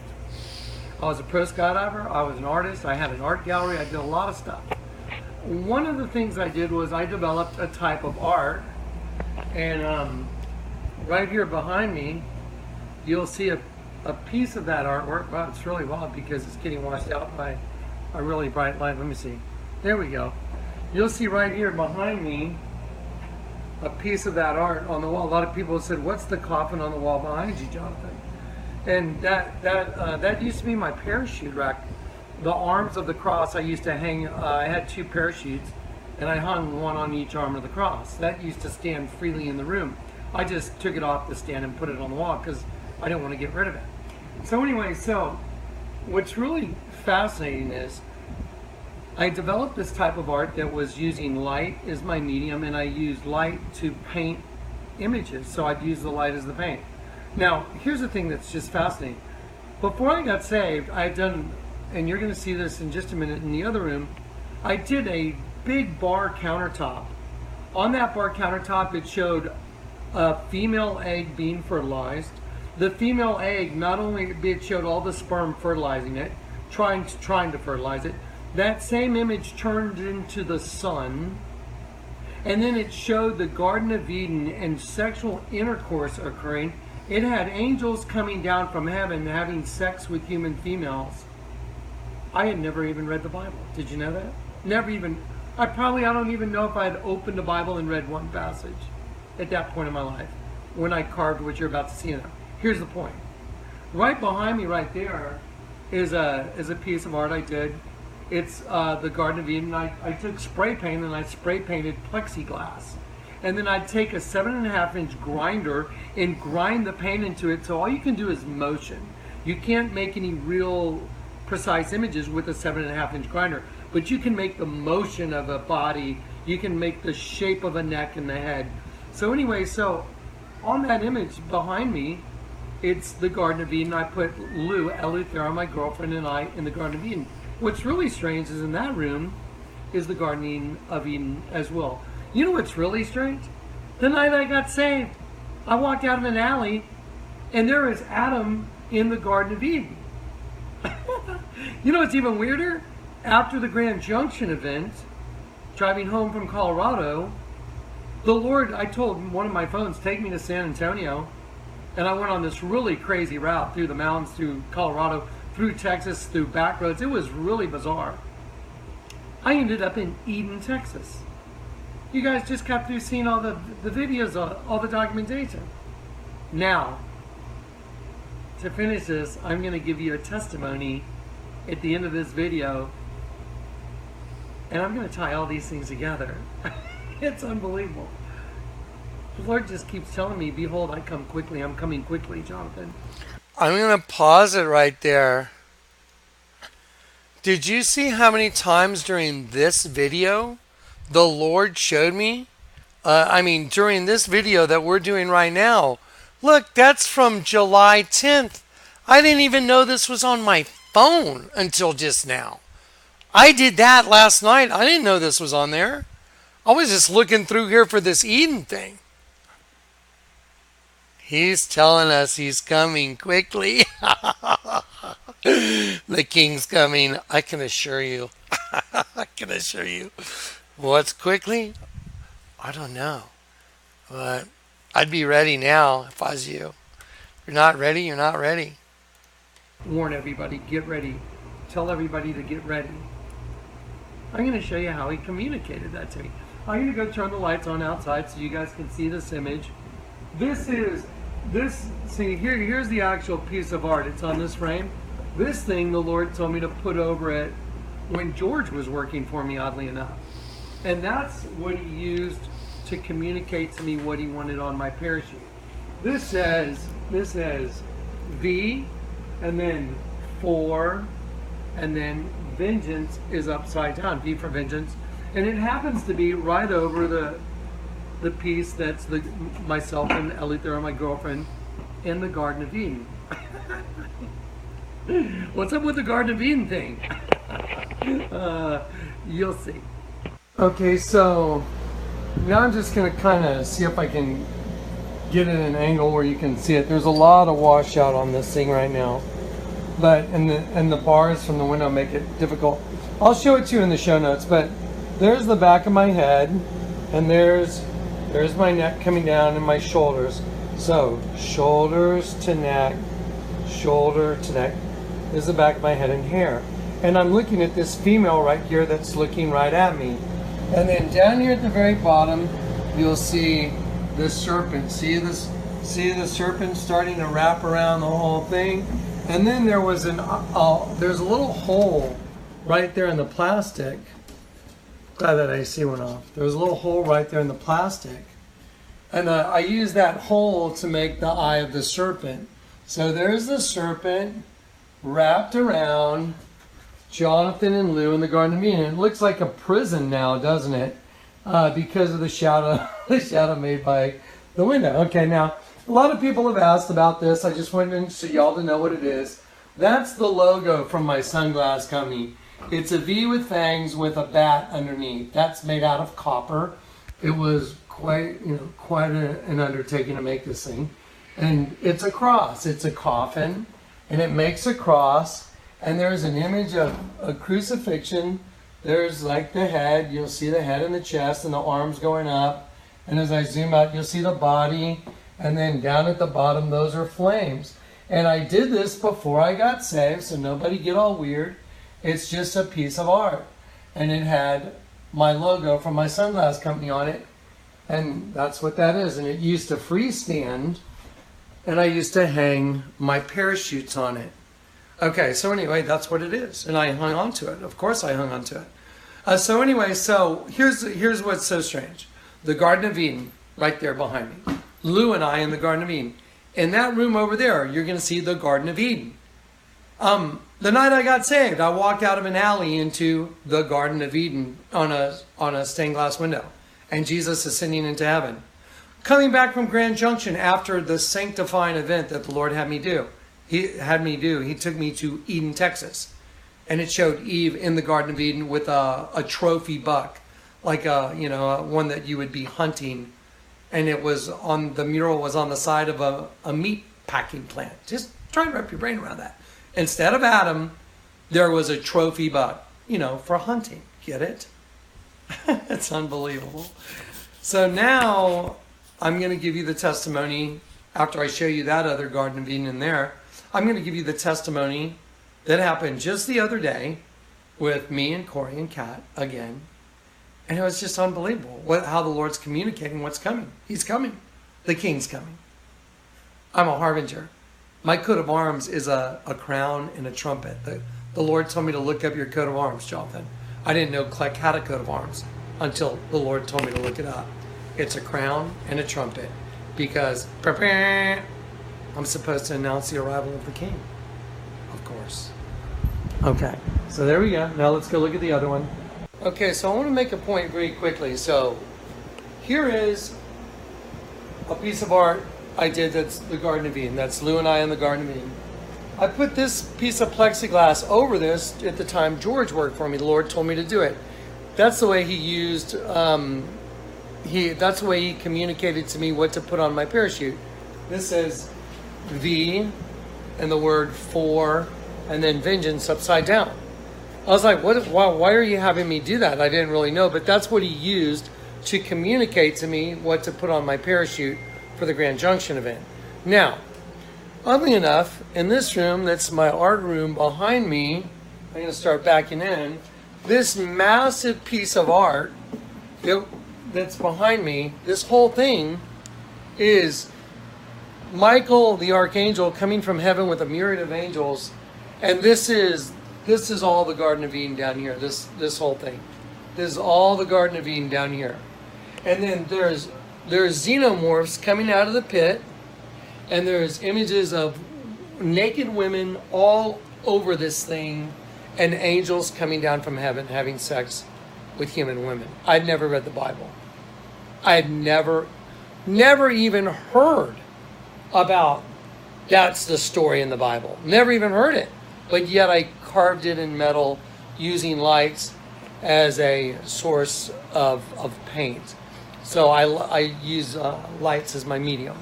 I was a pro skydiver, I was an artist, I had an art gallery, I did a lot of stuff. One of the things I did was I developed a type of art, and right here behind me, you'll see a piece of that artwork. Wow, it's really wild because it's getting washed out by a really bright light. Let me see. There we go. You'll see right here behind me a piece of that art on the wall. A lot of people have said, what's the coffin on the wall behind you, Jonathan? And that used to be my parachute rack. The arms of the cross I used to hang. I had 2 parachutes, and I hung one on each arm of the cross. That used to stand freely in the room. I just took it off the stand and put it on the wall because I didn't want to get rid of it. So anyway, what's really fascinating is I developed this type of art that was using light as my medium, and I used light to paint images. So I'd use the light as the paint. Now, here's the thing that's just fascinating. Before I got saved, I had done, and you're going to see this in just a minute in the other room, I did a big bar countertop. On that bar countertop, it showed a female egg being fertilized. The female egg, not only it showed all the sperm fertilizing it, trying to fertilize it. That same image turned into the sun, and then it showed the Garden of Eden and sexual intercourse occurring. It had angels coming down from heaven having sex with human females. I had never even read the Bible. Did you know that? Never even. I don't even know if I had opened the Bible and read one passage at that point in my life when I carved what you're about to see now. Here's the point. Right behind me right there is a piece of art I did. It's the Garden of Eden. I took spray paint and I spray painted plexiglass. And then I'd take a 7.5-inch grinder and grind the paint into it. So all you can do is motion. You can't make any real precise images with a 7.5-inch grinder, but you can make the motion of a body. You can make the shape of a neck and the head. So anyway, on that image behind me, it's the Garden of Eden. I put Eleuthera, my girlfriend, and I in the Garden of Eden. What's really strange is in that room is the Garden of Eden as well. You know what's really strange? The night I got saved, I walked out of an alley, and there is Adam in the Garden of Eden. You know what's even weirder? After the Grand Junction event, driving home from Colorado, the Lord, I told one of my phones, take me to San Antonio, and I went on this really crazy route through the mountains, through Colorado, through Texas, through back roads. It was really bizarre. I ended up in Eden, Texas. You guys just got through seeing all the videos, all the documentation. Now, to finish this, I'm going to give you a testimony at the end of this video, and I'm going to tie all these things together. It's unbelievable. The Lord just keeps telling me, behold, I come quickly. I'm coming quickly, Jonathan. I'm going to pause it right there. Did you see how many times during this video the Lord showed me? During this video that we're doing right now. Look, that's from July 10th. I didn't even know this was on my phone until just now. I did that last night. I didn't know this was on there. I was just looking through here for this Eden thing. He's telling us he's coming quickly. The king's coming. I can assure you. I can assure you. What's quickly? I don't know. But I'd be ready now if I was you. If you're not ready, you're not ready. Warn everybody, get ready. Tell everybody to get ready. I'm going to show you how he communicated that to me. I'm going to go turn the lights on outside so you guys can see this image. Here's the actual piece of art. It's on this frame. This thing the Lord told me to put over it when George was working for me, oddly enough. And that's what he used to communicate to me what he wanted on my parachute. This says V, and then 4, and then vengeance is upside down, V for vengeance. And it happens to be right over the piece that's myself and Eleuthera, my girlfriend, in the Garden of Eden. What's up with the Garden of Eden thing? You'll see. Okay, so now I'm just going to kind of see if I can get it at an angle where you can see it. There's a lot of washout on this thing right now, but and the bars from the window make it difficult. I'll show it to you in the show notes, but there's the back of my head, and there's my neck coming down and my shoulders. So shoulders to neck, shoulder to neck. This is the back of my head and hair. And I'm looking at this female right here that's looking right at me. And then down here at the very bottom, you'll see the serpent. See See the serpent starting to wrap around the whole thing? And then there was there's a little hole right there in the plastic. Glad that AC went off. There was a little hole right there in the plastic. And I used that hole to make the eye of the serpent. So there's the serpent wrapped around Jonathan and Lou in the Garden of Eden. It looks like a prison now, doesn't it? Because of the shadow, the shadow made by the window. Okay, now a lot of people have asked about this. I just wanted so y'all to know what it is. That's the logo from my sunglass company. It's a V with fangs with a bat underneath. That's made out of copper. It was quite an undertaking to make this thing. And it's a cross. It's a coffin, and it makes a cross. And there's an image of a crucifixion. There's like the head. You'll see the head and the chest and the arms going up. And as I zoom out, you'll see the body. And then down at the bottom, those are flames. And I did this before I got saved, so nobody get all weird. It's just a piece of art. And it had my logo from my sunglass company on it. And that's what that is. And it used to freestand. And I used to hang my parachutes on it. Okay, so anyway, that's what it is. And I hung on to it. Of course I hung on to it. So anyway, so here's what's so strange. The Garden of Eden, right there behind me. Lou and I in the Garden of Eden. In that room over there, you're going to see the Garden of Eden. The night I got saved, I walked out of an alley into the Garden of Eden on a stained glass window. And Jesus ascending into heaven. Coming back from Grand Junction after the sanctifying event that the Lord had me do. He took me to Eden, Texas. And it showed Eve in the Garden of Eden with a trophy buck. Like one that you would be hunting. And the mural was on the side of a meat packing plant. Just try and wrap your brain around that. Instead of Adam, there was a trophy buck, for hunting. Get it? It's unbelievable. So now I'm going to give you the testimony after I show you that other Garden of Eden in there. I'm going to give you the testimony that happened just the other day with me and Corey and Kat again. And it was just unbelievable how the Lord's communicating what's coming. He's coming. The King's coming. I'm a harbinger. My coat of arms is a crown and a trumpet. The Lord told me to look up your coat of arms, Jonathan. I didn't know Kleck had a coat of arms until the Lord told me to look it up. It's a crown and a trumpet because I'm supposed to announce the arrival of the King, of course. Okay, so there we go. Now let's go look at the other one. Okay, so I want to make a point very quickly. So here is a piece of art I did that's the Garden of Eden. That's Lou and I in the Garden of Eden. I put this piece of plexiglass over this at the time George worked for me. The Lord told me to do it. That's the way he used, that's the way he communicated to me what to put on my parachute. This says V and the word for and then vengeance upside down. I was like, why are you having me do that? I didn't really know, but that's what he used to communicate to me what to put on my parachute for the Grand Junction event. Now, oddly enough, in this room, that's my art room behind me, I'm going to start backing in, this massive piece of art that's behind me, this whole thing is Michael the Archangel coming from heaven with a myriad of angels, and this is all the Garden of Eden down here, this whole thing. This is all the Garden of Eden down here. And then there's xenomorphs coming out of the pit, and there's images of naked women all over this thing, and angels coming down from heaven having sex with human women. I'd never read the Bible. I'd never even heard about that's the story in the Bible. Never even heard it. But yet I carved it in metal using lights as a source of paint. So I use lights as my medium.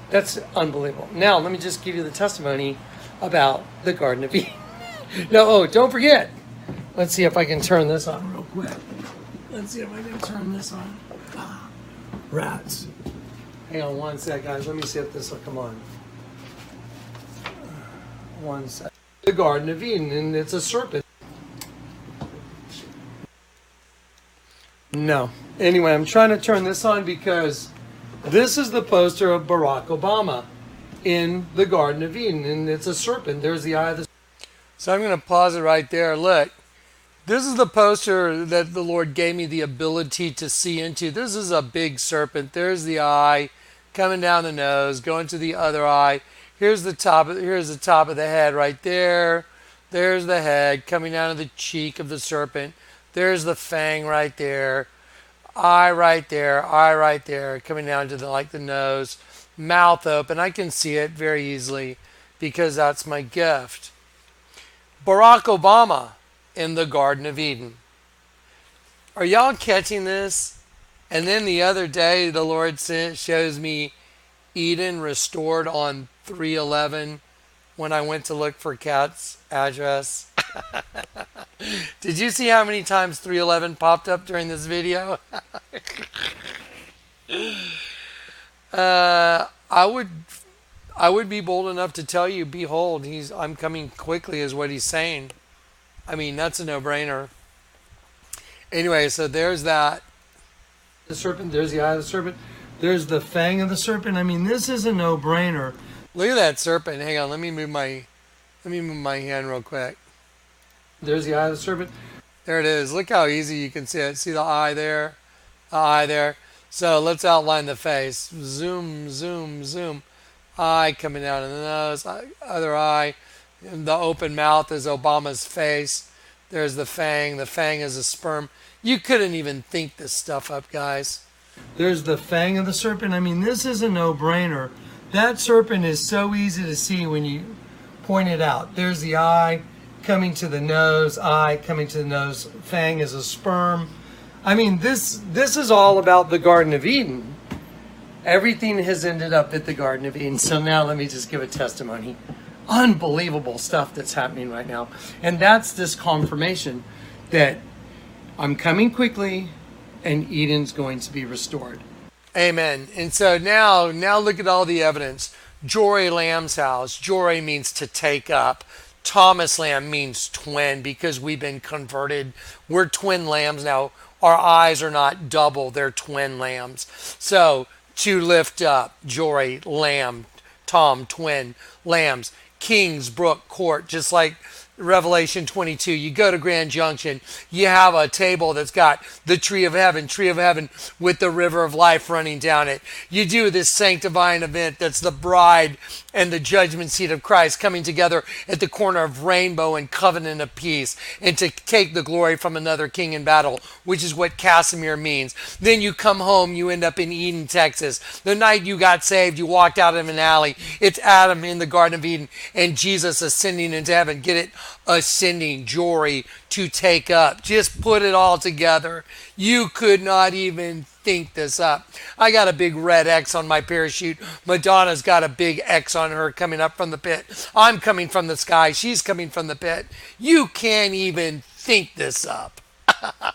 That's unbelievable. Now, let me just give you the testimony about the Garden of Eden. No, don't forget. Let's see if I can turn this on real quick. Let's see if I can turn this on. Rats. Hang on one sec, guys. Let me see if this will come on. One sec. The Garden of Eden, and it's a serpent. No. Anyway, I'm trying to turn this on because This is the poster of Barack Obama in the Garden of Eden, and it's a serpent. There's the eye of the. So I'm going to pause it right there. Look, this is the poster that the Lord gave me the ability to see into. This is a big serpent. There's the eye coming down the nose, going to the other eye. Here's the top of the head right there. There's the head coming down to the cheek of the serpent. There's the fang right there. Eye right there, coming down to the nose, mouth open. I can see it very easily because that's my gift. Barack Obama in the Garden of Eden. Are y'all catching this? And then the other day, the Lord shows me Eden restored on 311 when I went to look for Kat's address. Did you see how many times 311 popped up during this video? I would be bold enough to tell you, behold, I'm coming quickly is what he's saying. I mean, that's a no-brainer. Anyway, so there's that. The serpent, there's the eye of the serpent. There's the fang of the serpent. I mean, this is a no-brainer. Look at that serpent. Hang on, let me move my hand real quick. There's the eye of the serpent. There it is. Look how easy you can see it. See the eye there? The eye there. So let's outline the face. Zoom, zoom, zoom. Eye coming down in the nose. Other eye. And the open mouth is Obama's face. There's the fang. The fang is a sperm. You couldn't even think this stuff up, guys. There's the fang of the serpent. I mean, this is a no-brainer. That serpent is so easy to see when you point it out. There's the eye coming to the nose, eye coming to the nose, fang is a sperm. I mean, this is all about the Garden of Eden. Everything has ended up at the Garden of Eden. So now let me just give a testimony. Unbelievable stuff that's happening right now. And that's this confirmation that I'm coming quickly and Eden's going to be restored. Amen. And so now look at all the evidence. Jory Lamb's house. Jory means to take up. Thomas Lamb means twin because we've been converted. We're twin lambs now. Our eyes are not double. They're twin lambs. So to lift up, Jory, lamb, Tom, twin, lambs. Kingsbrook Court, just like Revelation 22. You go to Grand Junction, you have a table that's got the tree of heaven with the river of life running down it. You do this sanctifying event that's the bride and the judgment seat of Christ coming together at the corner of rainbow and covenant of peace, and to take the glory from another king in battle, which is what Casimir means. Then you come home, you end up in Eden, Texas. The night you got saved, you walked out of an alley. It's Adam in the Garden of Eden and Jesus ascending into heaven. Get it? Ascending, Jory, to take up. Just put it all together. You could not even think this up. I got a big red X on my parachute. Madonna's got a big X on her coming up from the pit. I'm coming from the sky. She's coming from the pit. You can't even think this up. I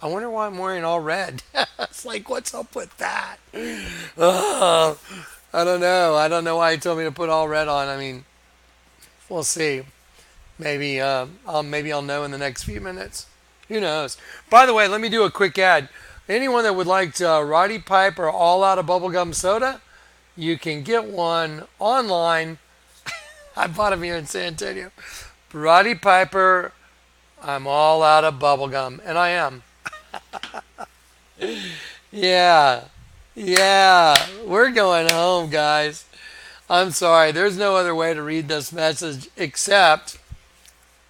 wonder why I'm wearing all red. It's like, what's up with that? I don't know. I don't know why he told me to put all red on. I mean, we'll see. Maybe I'll know in the next few minutes. Who knows? By the way, let me do a quick ad. Anyone that would like Roddy Piper All Out of Bubblegum Soda, you can get one online. I bought them here in San Antonio. Roddy Piper, I'm all out of bubblegum. And I am. Yeah. We're going home, guys. I'm sorry. There's no other way to read this message except,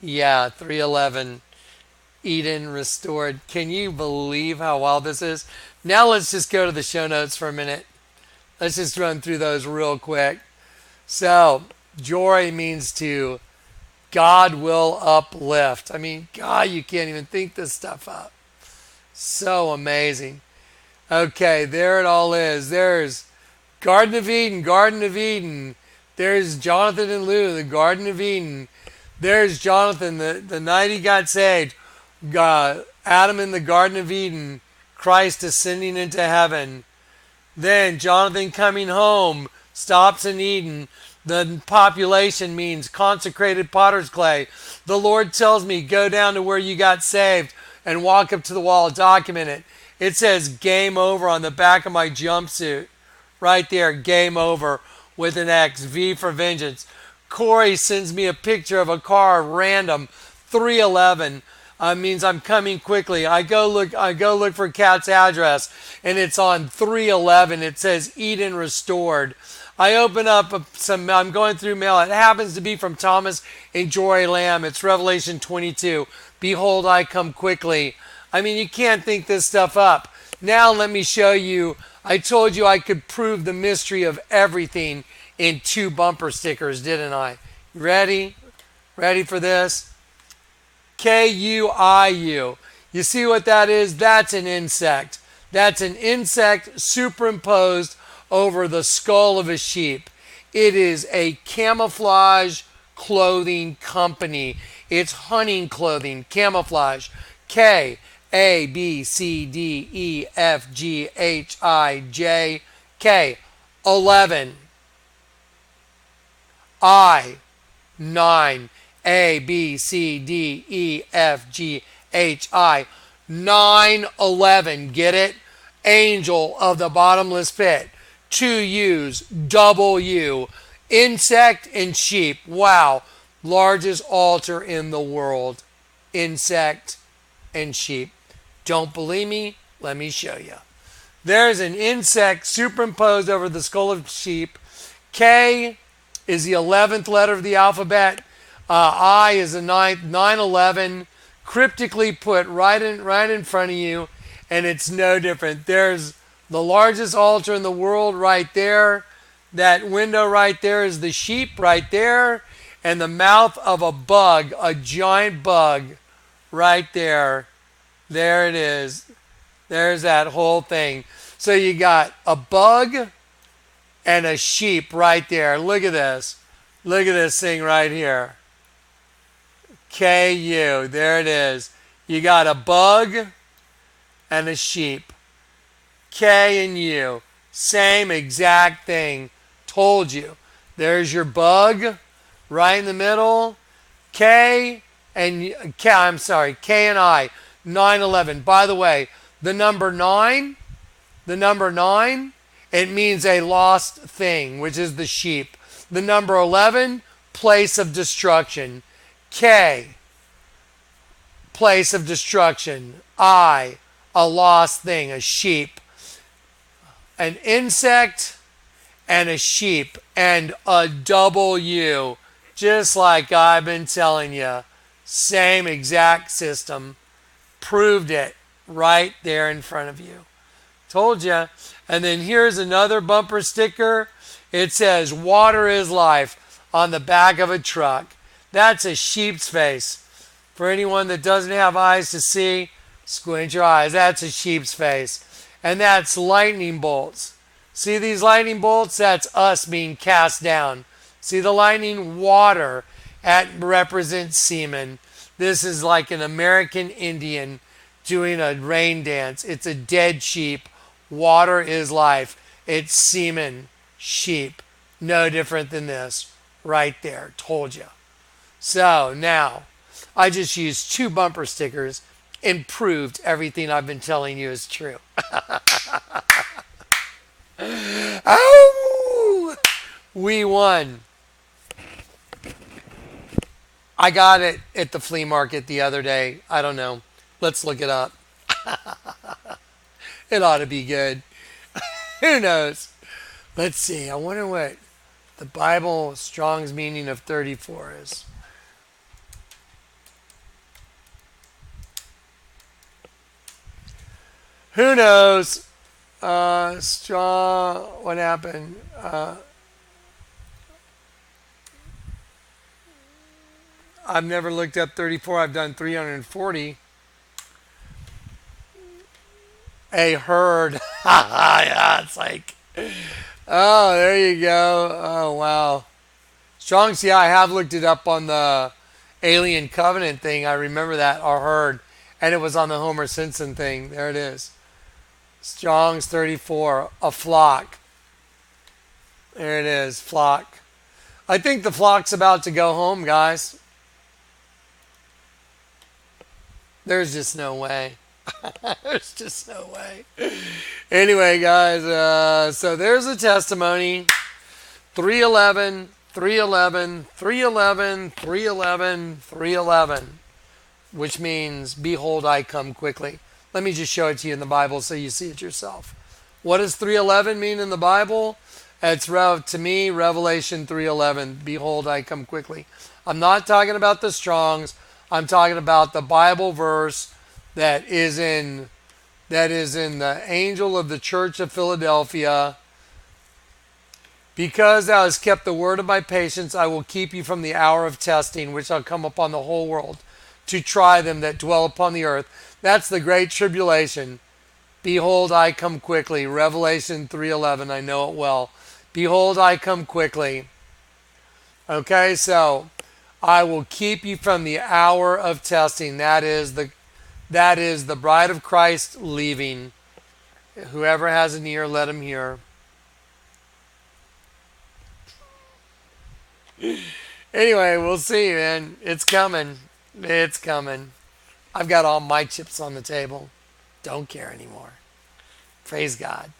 311. Eden restored. Can you believe how wild this is? Now let's just go to the show notes for a minute. Let's just run through those real quick. So, joy means to God will uplift. I mean, God, you can't even think this stuff up. So amazing. Okay, there it all is. There's Garden of Eden. There's Jonathan and Lou, the Garden of Eden. There's Jonathan, the night he got saved. God, Adam in the Garden of Eden, Christ ascending into heaven. Then Jonathan coming home, stops in Eden. The population means consecrated potter's clay. The Lord tells me, go down to where you got saved and walk up to the wall, document it. It says game over on the back of my jumpsuit. Right there, game over with an X, V for vengeance. Corey sends me a picture of a car, random, 311. Means I'm coming quickly. I go look for Kat's address, and it's on 311. It says Eden Restored. I open up I'm going through mail. It happens to be from Thomas and Jory Lamb. It's Revelation 22. Behold, I come quickly. I mean, you can't think this stuff up. Now let me show you. I told you I could prove the mystery of everything in 2 bumper stickers, didn't I? Ready? Ready for this? KUIU. You see what that is? That's an insect. That's an insect superimposed over the skull of a sheep. It is a camouflage clothing company. It's hunting clothing, camouflage. K A B C D E F G H I J K 11 I 9 A B C D E F G H I 911. Get it? Angel of the bottomless pit. 2 U's, double U. Insect and sheep. Wow. Largest altar in the world. Insect and sheep. Don't believe me? Let me show you. There's an insect superimposed over the skull of sheep. K is the 11th letter of the alphabet. I is the 9th. 911. Cryptically put right in front of you. And it's no different. There's the largest altar in the world right there. That window right there is the sheep right there. And the mouth of a bug, a giant bug right there. There it is. There's that whole thing. So you got a bug and a sheep right there. Look at this. Look at this thing right here. KU. There it is. You got a bug and a sheep. K and U. Same exact thing. Told you. There's your bug right in the middle. K and I. 911. By the way, the number 9, it means a lost thing, which is the sheep. The number 11, place of destruction. K, place of destruction. I, a lost thing, a sheep. An insect and a sheep and a W, just like I've been telling you. Same exact system. Proved it right there in front of you. Told you. And then here's another bumper sticker. It says, water is life on the back of a truck. That's a sheep's face. For anyone that doesn't have eyes to see, squint your eyes. That's a sheep's face. And that's lightning bolts. See these lightning bolts? That's us being cast down. See the lightning? Water. That represents semen. This is like an American Indian doing a rain dance. It's a dead sheep. Water is life. It's semen. Sheep. No different than this. Right there. Told you. So now, I just used 2 bumper stickers and proved everything I've been telling you is true. Oh! We won. I got it at the flea market the other day. I don't know. Let's look it up. It ought to be good. Who knows? Let's see. I wonder what the Bible Strong's meaning of 34 is. Who knows? Strong. What happened? I've never looked up 34. I've done 340. A herd. Yeah, it's like, oh, there you go. Oh, wow. Strong's, yeah, I have looked it up on the Alien Covenant thing. I remember that, our herd. And it was on the Homer Simpson thing. There it is. Strong's 34. A flock. There it is, flock. I think the flock's about to go home, guys. There's just no way. There's just no way. Anyway, guys, so there's a testimony. 311, 311, 311, 311, 311, which means, behold, I come quickly. Let me just show it to you in the Bible so you see it yourself. What does 311 mean in the Bible? It's, to me, Revelation 3:11. Behold, I come quickly. I'm not talking about the Strongs. I'm talking about the Bible verse that is in the angel of the church of Philadelphia. Because thou hast kept the word of my patience, I will keep you from the hour of testing, which shall come upon the whole world, to try them that dwell upon the earth. That's the great tribulation. Behold, I come quickly. Revelation 3:11. I know it well. Behold, I come quickly. Okay, so I will keep you from the hour of testing. That is the bride of Christ leaving. Whoever has an ear, let him hear. Anyway, we'll see, man. It's coming. It's coming. I've got all my chips on the table. Don't care anymore. Praise God.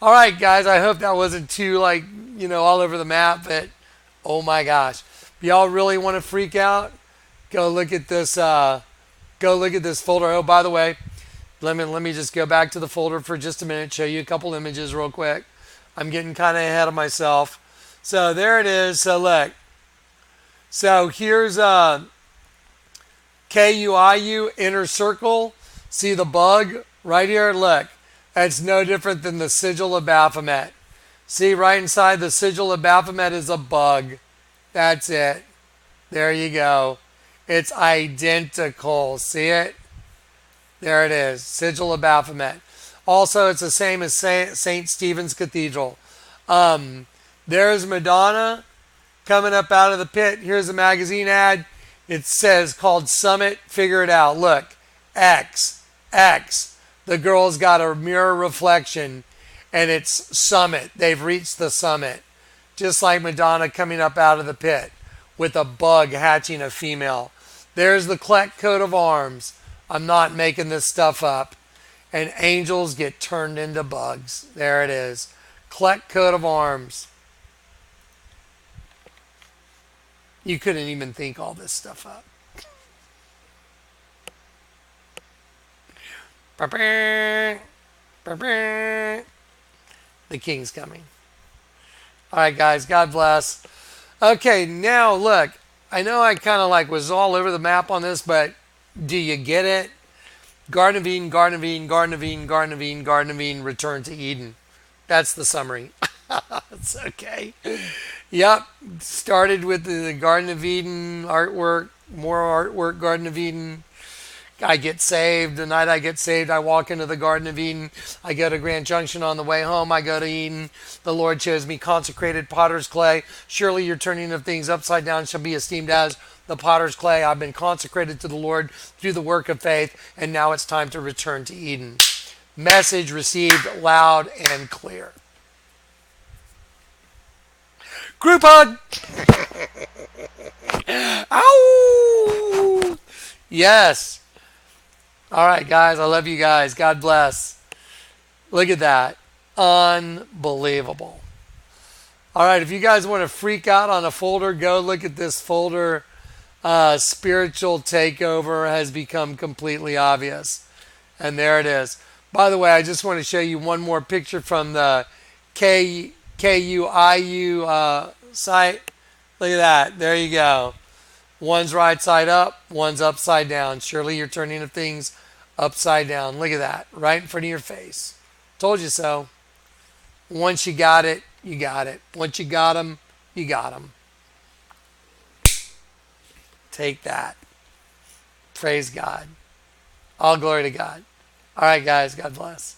All right, guys. I hope that wasn't too, all over the map, but oh my gosh. If y'all really want to freak out, go look at this. Go look at this folder. Oh, by the way, let me just go back to the folder for just a minute. Show you a couple images real quick. I'm getting kind of ahead of myself. So there it is. So look. So here's KUIU inner circle. See the bug right here? Look. It's no different than the sigil of Baphomet. See, right inside the sigil of Baphomet is a bug. That's it. There you go. It's identical. See it? There it is. Sigil of Baphomet. Also, it's the same as St. Stephen's Cathedral. There's Madonna coming up out of the pit. Here's a magazine ad. It says called Summit. Figure it out. Look. X. The girl's got a mirror reflection, and it's Summit. They've reached the summit. Just like Madonna coming up out of the pit with a bug hatching a female. There's the Kleck coat of arms. I'm not making this stuff up. And angels get turned into bugs. There it is. Kleck coat of arms. You couldn't even think all this stuff up. The king's coming. All right, guys. God bless. Okay, now look. I know I kind of was all over the map on this, but do you get it? Garden of Eden, Garden of Eden, Garden of Eden, Garden of Eden, Garden of Eden, return to Eden. That's the summary. It's okay. Yep. Started with the Garden of Eden artwork, more artwork, Garden of Eden. I get saved. The night I get saved, I walk into the Garden of Eden. I go to Grand Junction. On the way home, I go to Eden. The Lord chose me consecrated potter's clay. Surely your turning of things upside down shall be esteemed as the potter's clay. I've been consecrated to the Lord through the work of faith, and now it's time to return to Eden. Message received loud and clear. Group hug! Ow! Yes. All right, guys. I love you guys. God bless. Look at that. Unbelievable. All right. If you guys want to freak out on a folder, go look at this folder. Spiritual takeover has become completely obvious. And there it is. By the way, I just want to show you one more picture from the KUIU site. Look at that. There you go. One's right side up, one's upside down. Surely you're turning of things upside down. Look at that. Right in front of your face. Told you so. Once you got it, you got it. Once you got them, you got them. Take that. Praise God. All glory to God. All right, guys. God bless.